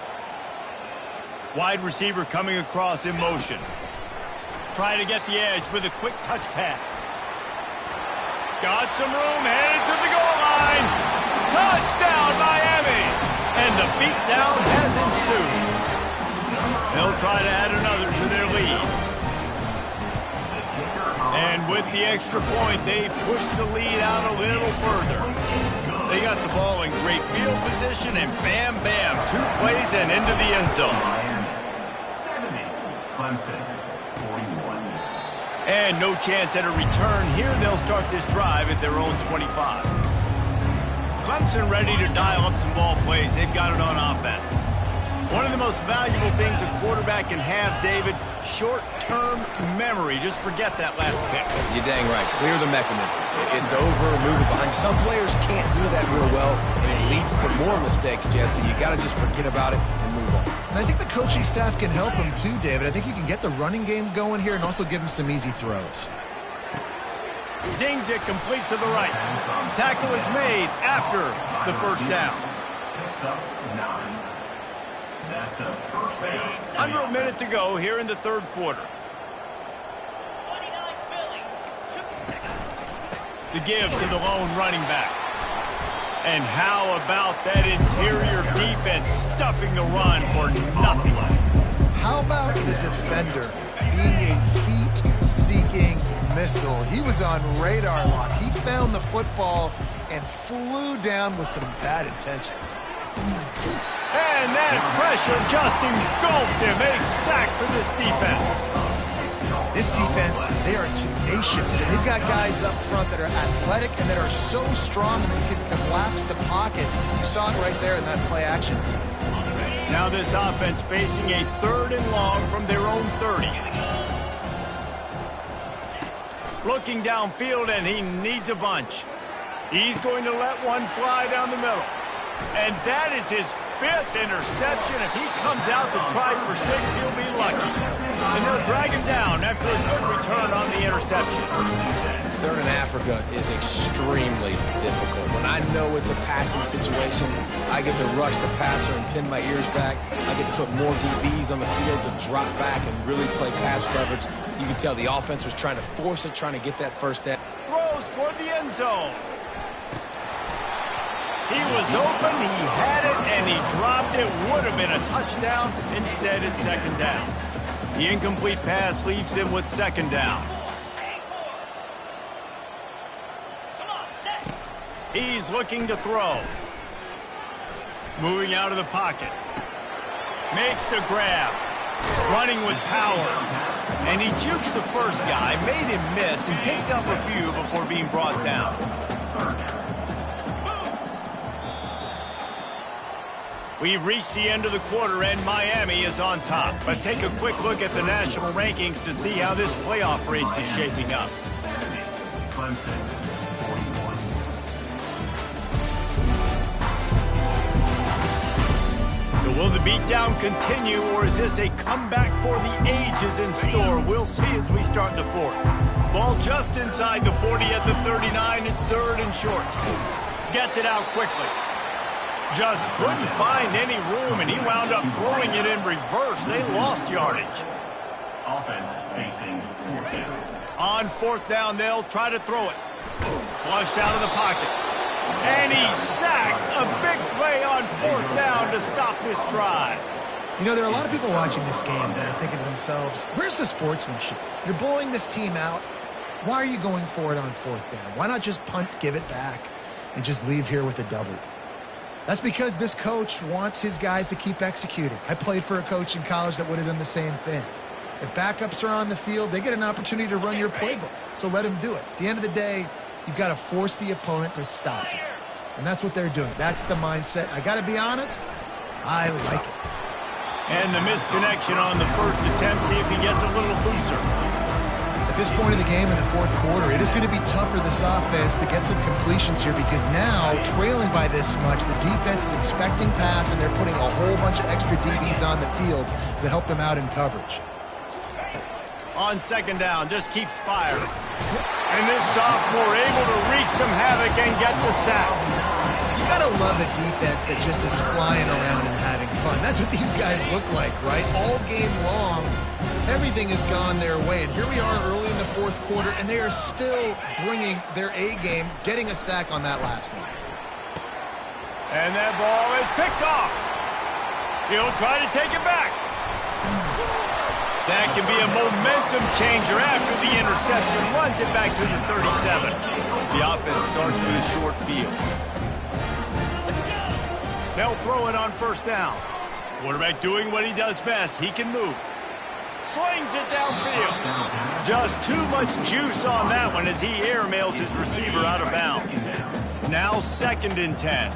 Wide receiver coming across in motion. Trying to get the edge with a quick touch pass. Got some room, headed to the goal line. Touchdown, Miami! And the beatdown has ensued. They'll try to add another to their lead. And with the extra point, they push the lead out a little further. They got the ball in great field position, and bam, bam, 2 plays and into the end zone. Miami 70, Clemson 41. And no chance at a return here. They'll start this drive at their own 25. Clemson ready to dial up some ball plays. They've got it on offense. One of the most valuable things a quarterback can have, David, short-term memory. Just forget that last pick. You're dang right. Clear the mechanism. It's over, move it behind. Some players can't do that real well, and it leads to more mistakes, Jesse. You got to just forget about it and move on. And I think the coaching staff can help him too, David. I think you can get the running game going here and also give him some easy throws. Zings it complete to the right. Tackle is made after the first down. Picks up 9. That's a first down. Under a minute to go here in the third quarter. The give to the lone running back. And how about that interior defense stuffing the run for nothing? How about the defender being a heat-seeking missile? He was on radar lock. He found the football and flew down with some bad intentions. And that pressure just engulfed him. A sack for this defense. This defense, they are tenacious. And they've got guys up front that are athletic and that are so strong that they can collapse the pocket. You saw it right there in that play action. Now this offense facing a 3rd and long from their own 30. Looking downfield, and he needs a bunch. He's going to let one fly down the middle. And that is his 5th interception. If he comes out to try for 6, he'll be lucky. And they'll drag him down after a good return on the interception. 3rd and Africa is extremely difficult. When I know it's a passing situation, I get to rush the passer and pin my ears back. I get to put more DBs on the field to drop back and really play pass coverage. You can tell the offense was trying to force it, trying to get that first down. Throws toward the end zone. He was open, he had it, and he dropped it. Would have been a touchdown. Instead, it's 2nd down. The incomplete pass leaves him with 2nd down. He's looking to throw. Moving out of the pocket. Makes the grab. Running with power. And he jukes the first guy, made him miss, and picked up a few before being brought down. We've reached the end of the quarter, and Miami is on top. Let's take a quick look at the national rankings to see how this playoff race is shaping up. Clemson 41. So will the beatdown continue, or is this a comeback for the ages in store? We'll see as we start the 4th. Ball just inside the 40 at the 39. It's 3rd and short. Gets it out quickly. Just couldn't find any room, and he wound up throwing it in reverse. They lost yardage. Offense facing 4th down. On 4th down, they'll try to throw it. Flushed out of the pocket. And he sacked. A big play on 4th down to stop this drive. You know, there are a lot of people watching this game that are thinking to themselves, where's the sportsmanship? You're blowing this team out. Why are you going for it on 4th down? Why not just punt, give it back, and just leave here with a W? That's because this coach wants his guys to keep executing. I played for a coach in college that would have done the same thing. If backups are on the field, they get an opportunity to run your playbook. So let them do it. At the end of the day, you've got to force the opponent to stop it. And that's what they're doing. That's the mindset. I got to be honest, I like it. And the misconnection on the first attempt. See if he gets a little looser. At this point in the game in the 4th quarter, it is going to be tough for this offense to get some completions here because now, trailing by this much, the defense is expecting pass and they're putting a whole bunch of extra DBs on the field to help them out in coverage. On second down, just keeps firing. And this sophomore able to wreak some havoc and get the sack. You gotta love a defense that just is flying around and having fun. That's what these guys look like, right? All game long, everything has gone their way. And here we are early in the fourth quarter, and they are still bringing their A game, getting a sack on that last one. And that ball is picked off. He'll try to take it back. That can be a momentum changer after the interception. Runs it back to the 37. The offense starts with a short field. They'll throw it on first down. Quarterback doing what he does best. He can move. Slings it downfield. Just too much juice on that one as he airmails his receiver out of bounds. Now 2nd and 10.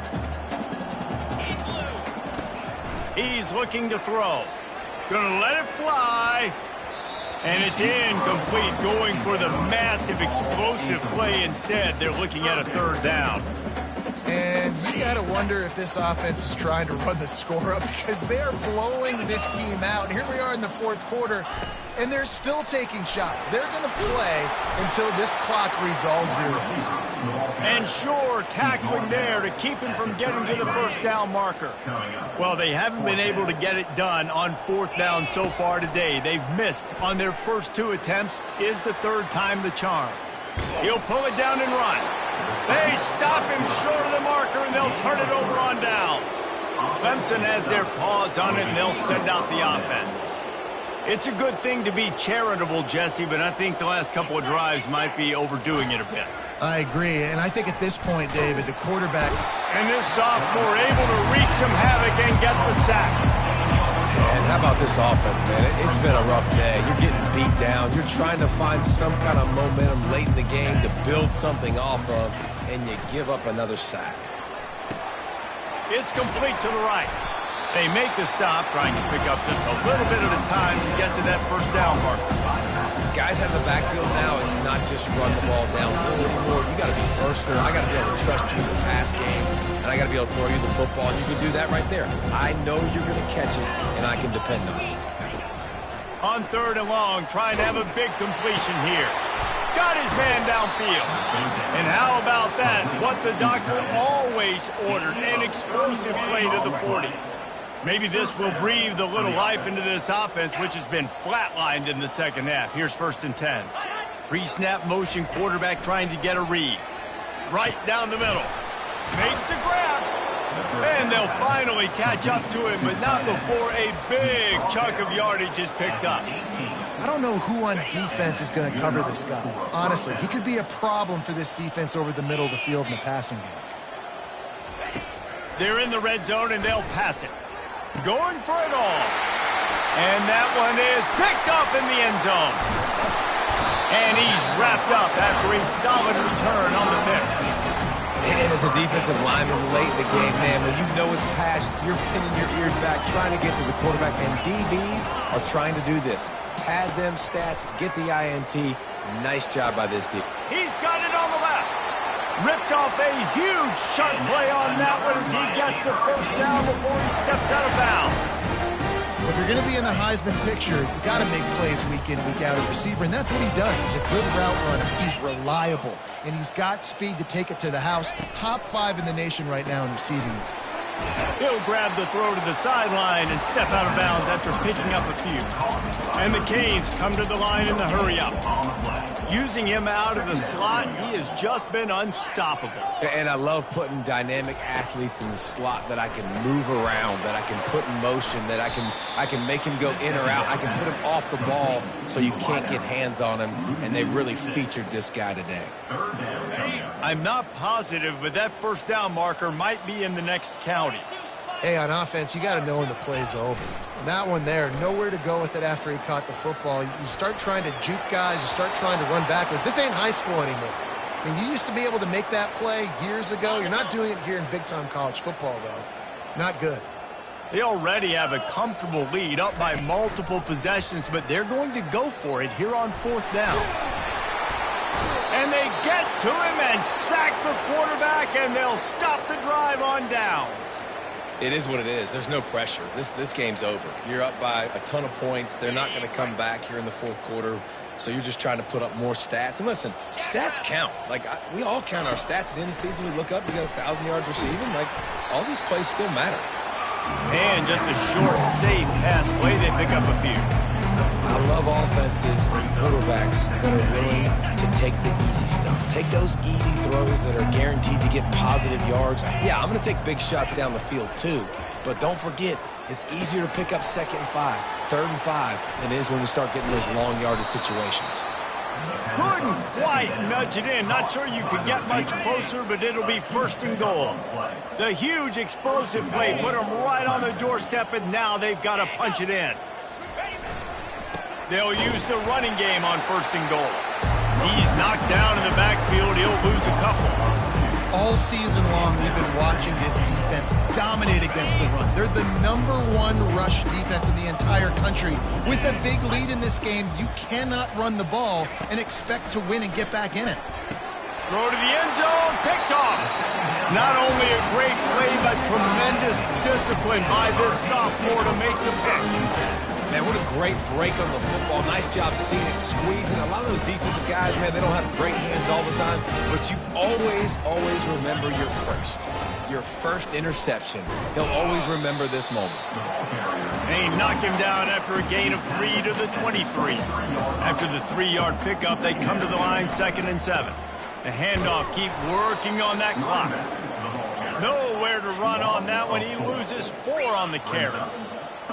He's looking to throw. Gonna let it fly. And it's incomplete, going for the massive explosive play instead. They're looking at a 3rd down. And you got to wonder if this offense is trying to run the score up because they're blowing this team out. And here we are in the fourth quarter, and they're still taking shots. They're going to play until this clock reads all zeros. And sure, tackling there to keep him from getting to the first down marker. Well, they haven't been able to get it done on 4th down so far today. They've missed on their first 2 attempts. Is the 3rd time the charm? He'll pull it down and run. They stop him short of the marker, and they'll turn it over on downs. Clemson has their paws on it, and they'll send out the offense. It's a good thing to be charitable, Jesse, but I think the last couple of drives might be overdoing it a bit. I agree, and I think at this point, David, the quarterback... And this sophomore able to wreak some havoc and get the sack. And how about this offense, man? It's been a rough day. You're getting beat down. You're trying to find some kind of momentum late in the game to build something off of, and you give up another sack. It's complete to the right. They make the stop, trying to pick up just a little bit at a time to get to that first down marker. Guys have the backfield now. It's not just run the ball downfield anymore. You got to be versatile. I got to be able to trust you in the pass game, and I got to be able to throw you the football, and you can do that right there. I know you're going to catch it, and I can depend on it. On 3rd and long, trying to have a big completion here. Got his man downfield. And how about that? What the doctor always ordered, an explosive play to the 40. Maybe this will breathe a little life into this offense, which has been flatlined in the second half. Here's 1st and 10. Pre-snap motion, quarterback trying to get a read. Right down the middle. Makes the grab. And they'll finally catch up to him, but not before a big chunk of yardage is picked up. I don't know who on defense is going to cover this guy. Honestly, he could be a problem for this defense over the middle of the field in the passing game. They're in the red zone, and they'll pass it. Going for it all. And that one is picked up in the end zone. And he's wrapped up after a solid return on the pick. And as a defensive lineman late in the game, man, when you know it's pass, you're pinning your ears back, trying to get to the quarterback. And DBs are trying to do this. Pad them stats, get the INT. Nice job by this D. He's got it on the left. Ripped off a huge sharp play on that one as he gets the first down before he steps out of bounds. If you're going to be in the Heisman picture, you got to make plays week in, week out at receiver, and that's what he does. He's a good route runner. He's reliable, and he's got speed to take it to the house. Top 5 in the nation right now in receiving yards. He'll grab the throw to the sideline and step out of bounds after picking up a few. And the Canes come to the line in the hurry-up. Using him out of the slot, he has just been unstoppable. And I love putting dynamic athletes in the slot that I can move around, that I can put in motion, that I can make him go in or out. I can put him off the ball so you can't get hands on him, and they've really featured this guy today. I'm not positive, but that first down marker might be in the next county. Hey, on offense, you got to know when the play's over. And that one there, nowhere to go with it after he caught the football. You start trying to juke guys. You start trying to run backward. This ain't high school anymore. I mean, you used to be able to make that play years ago. You're not doing it here in big-time college football, though. Not good. They already have a comfortable lead up by multiple possessions, but they're going to go for it here on 4th down. And they get to him and sack the quarterback, and they'll stop the drive on downs. It is what it is. There's no pressure. This game's over. You're up by a ton of points. They're not going to come back here in the fourth quarter. So you're just trying to put up more stats. And listen, stats count. Like, we all count our stats. At the end of the season, we look up, we got 1,000 yards receiving. Like, all these plays still matter. And just a short, safe pass play, they pick up a few. I love offenses and quarterbacks that are willing to take the easy stuff. Take those easy throws that are guaranteed to get positive yards. Yeah, I'm going to take big shots down the field too. But don't forget, it's easier to pick up 2nd and 5, 3rd and 5 than it is when we start getting those long yardage situations. Couldn't quite nudge it in. Not sure you could get much closer, but it'll be 1st and goal. The huge explosive play put them right on the doorstep, and now they've got to punch it in. They'll use the running game on 1st and goal. He's knocked down in the backfield. He'll lose a couple. All season long, we've been watching this defense dominate against the run. They're the #1 rush defense in the entire country. With a big lead in this game, you cannot run the ball and expect to win and get back in it. Throw to the end zone, picked off. Not only a great play, but tremendous discipline by this sophomore to make the pick. Man, what a great break on the football. Nice job seeing it, squeezing. A lot of those defensive guys, man, they don't have great hands all the time, but you always remember your first interception. He'll always remember this moment. They knock him down after a gain of 3 to the 23. After the 3-yard pickup, they come to the line 2nd and 7. The handoff, keep working on that clock. Nowhere to run on that one. He loses 4 on the carry.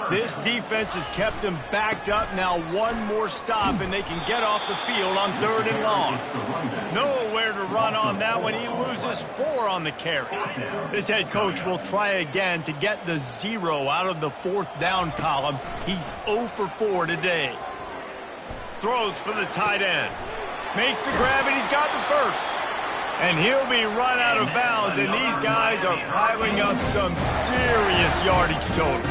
This defense has kept them backed up. Now one more stop, and they can get off the field on 3rd and long. Nowhere to run on that one. He loses 4 on the carry. This head coach will try again to get the 0 out of the 4th down column. He's 0 for 4 today. Throws for the tight end. Makes the grab, and he's got the 1st. And he'll be run out of bounds, and these guys are piling up some serious yardage total.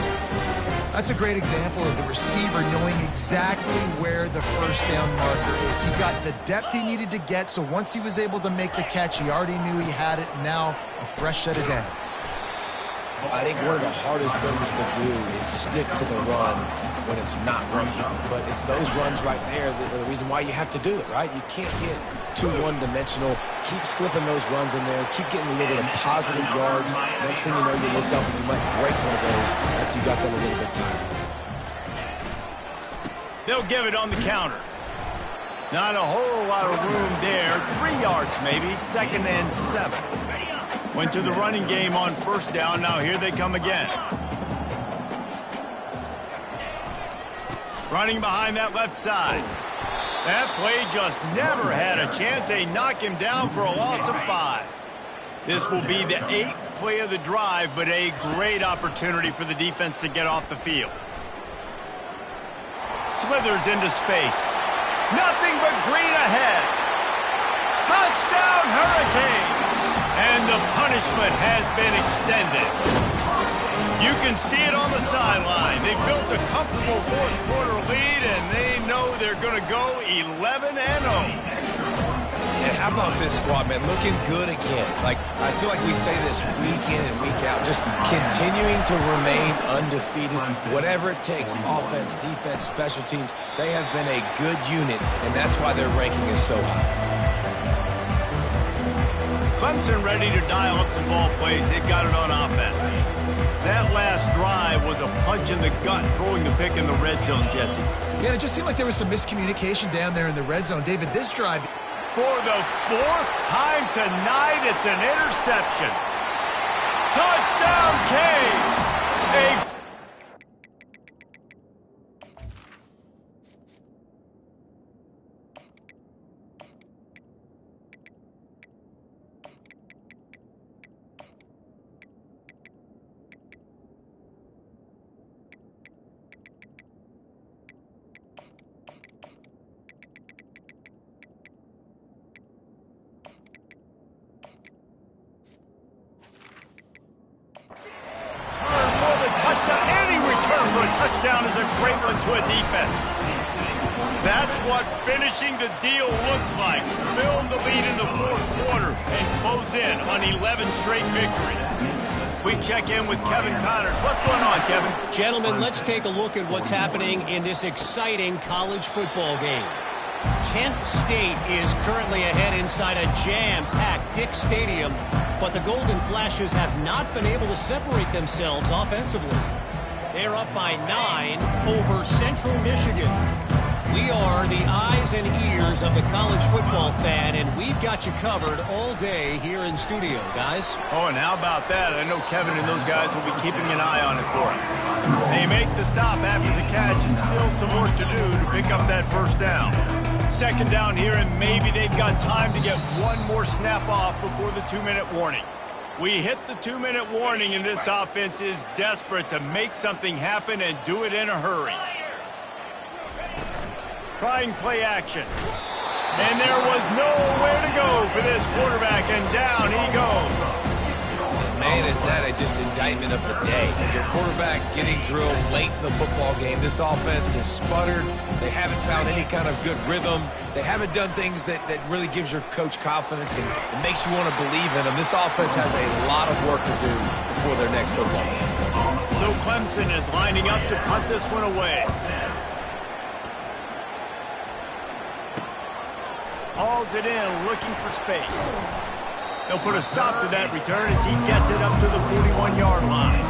That's a great example of the receiver knowing exactly where the 1st down marker is. He got the depth he needed to get, so once he was able to make the catch, he already knew he had it, and now a fresh set of downs. I think one of the hardest things to do is stick to the run when it's not working. But it's those runs right there that are the reason why you have to do it, right? You can't get too one-dimensional. Keep slipping those runs in there. Keep getting a little bit of positive yards. Next thing you know, you look up and you might break one of those after you got them a little bit tired. They'll give it on the counter. Not a whole lot of room there. 3 yards maybe. 2nd and 7. Went to the running game on 1st down. Now here they come again. Running behind that left side. That play just never had a chance. They knock him down for a loss of 5. This will be the 8th play of the drive, but a great opportunity for the defense to get off the field. Slithers into space. Nothing but green ahead. Touchdown, Hurricanes! And the punishment has been extended. You can see it on the sideline. They built a comfortable 4th quarter lead, and they know they're going to go 11-0. And how about this squad, man? Looking good again. Like, I feel like we say this week in and week out, just continuing to remain undefeated. Whatever it takes, offense, defense, special teams, they have been a good unit, and that's why their ranking is so high. Clemson ready to dial up some ball plays. They've got it on offense. That last drive was a punch in the gut, throwing the pick in the red zone, Jesse. Yeah, it just seemed like there was some miscommunication down there in the red zone. David, this drive... For the 4th time tonight, it's an interception. Touchdown, Canes! Touchdown is a great one to a defense. That's what finishing the deal looks like. Build the lead in the 4th quarter and close in on 11 straight victories. We check in with Kevin Connors. What's going on, Kevin? Gentlemen, let's take a look at what's happening in this exciting college football game. Kent State is currently ahead inside a jam-packed Dick Stadium, but the Golden Flashes have not been able to separate themselves offensively. They're up by 9 over Central Michigan. We are the eyes and ears of the college football fan, and we've got you covered all day here in studio, guys. Oh, and how about that? I know Kevin and those guys will be keeping an eye on it for us. They make the stop after the catch and still some work to do to pick up that first down. Second down here, and maybe they've got time to get one more snap off before the 2-minute warning. We hit the 2-minute warning, and this offense is desperate to make something happen and do it in a hurry. Trying play action. And there was nowhere to go for this quarterback, and down he goes. And man, is that just indictment of the day. Your quarterback getting drilled late in the football game. This offense has sputtered. They haven't found any kind of good rhythm. They haven't done things that really gives your coach confidence and it makes you want to believe in them. This offense has a lot of work to do before their next football game. So Clemson is lining up to punt this one away. Hauls it in, looking for space. They'll put a stop to that return as he gets it up to the 41-yard line.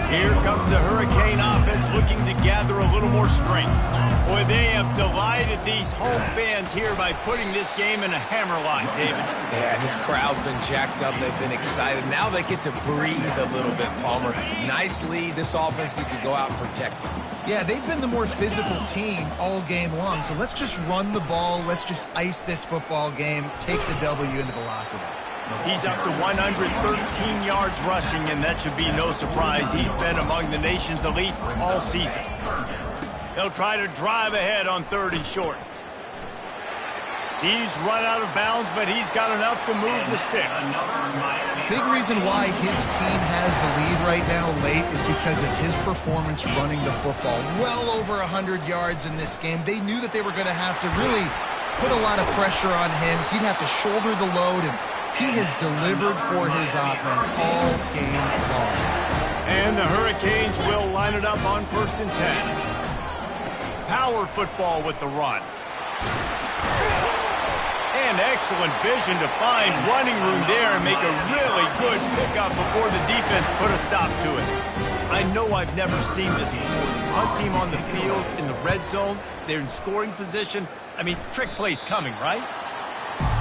Here comes the Hurricane offense looking to gather a little more strength. Boy, they have delighted these home fans here by putting this game in a hammerlock, David. Yeah, this crowd's been jacked up. They've been excited. Now they get to breathe a little bit, Palmer. Nice lead. This offense needs to go out and protect it. Yeah, they've been the more physical team all game long, so let's just run the ball. Let's just ice this football game, take the W into the locker room. He's up to 113 yards rushing, and that should be no surprise. He's been among the nation's elite all season. They'll try to drive ahead on 3rd and short. He's run out of bounds, but he's got enough to move the sticks. Big reason why his team has the lead right now late is because of his performance running the football. Well over 100 yards in this game. They knew that they were going to have to really put a lot of pressure on him. He'd have to shoulder the load, and he has delivered for his offense all game long. And the Hurricanes will line it up on 1st and 10. Power football with the run. And excellent vision to find running room there and make a really good pickup before the defense put a stop to it. I know I've never seen this before. The punt team on the field in the red zone. They're in scoring position. I mean, trick play's coming, right?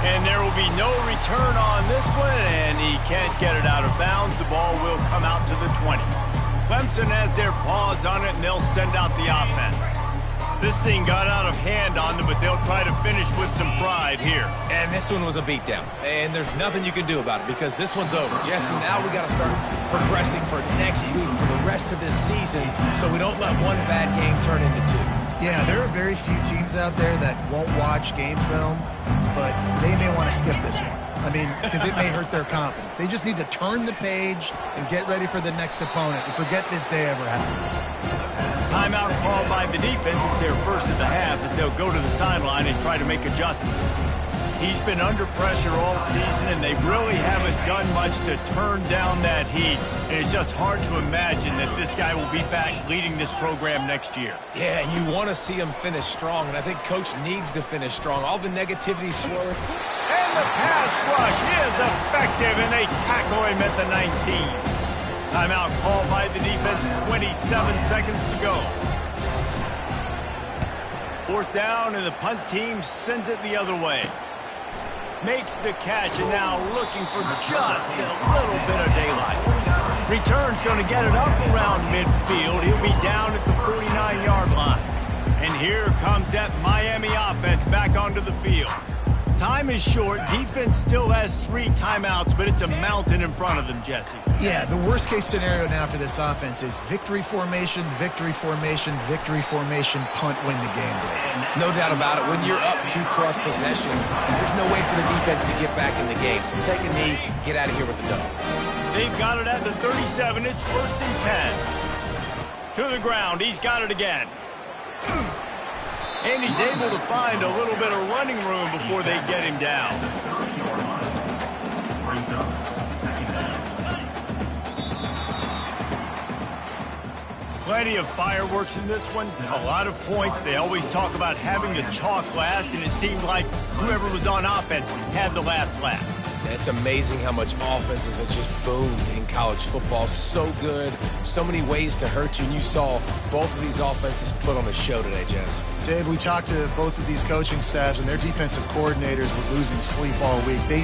And there will be no return on this one, and he can't get it out of bounds. The ball will come out to the 20. Clemson has their paws on it, and they'll send out the offense. This thing got out of hand on them, but they'll try to finish with some pride here. And this one was a beatdown. And there's nothing you can do about it because this one's over. Jesse, now we got to start progressing for next week, for the rest of this season, so we don't let one bad game turn into 2. Yeah, there are very few teams out there that won't watch game film, but they may want to skip this one. I mean, because it may hurt their confidence. They just need to turn the page and get ready for the next opponent and forget this day ever happened. Timeout called by the defense. It's their first of the half as they'll go to the sideline and try to make adjustments. He's been under pressure all season, and they really haven't done much to turn down that heat. And it's just hard to imagine that this guy will be back leading this program next year. Yeah, and you want to see him finish strong, and I think Coach needs to finish strong. All the negativity swirling. And the pass rush is effective, and they tackle him at the 19. Timeout called by the defense, 27 seconds to go. 4th down, and the punt team sends it the other way. Makes the catch, and now looking for just a little bit of daylight. Return's going to get it up around midfield. He'll be down at the 49-yard line. And here comes that Miami offense back onto the field. Time is short. Defense still has 3 timeouts, but it's a mountain in front of them, Jesse. Yeah, the worst-case scenario now for this offense is victory formation, victory formation, victory formation, punt, win the game. No doubt about it. When you're up 2+ possessions, there's no way for the defense to get back in the game. So take a knee, get out of here with the dub. They've got it at the 37. It's 1st and 10. To the ground. He's got it again. And he's able to find a little bit of running room before they get him down. Plenty of fireworks in this one. A lot of points. They always talk about having the chalk last, and it seemed like whoever was on offense had the last laugh. It's amazing how much offenses have just boomed in college football. So good, so many ways to hurt you, and you saw both of these offenses put on a show today, Jess. Dave, we talked to both of these coaching staffs, and their defensive coordinators were losing sleep all week. They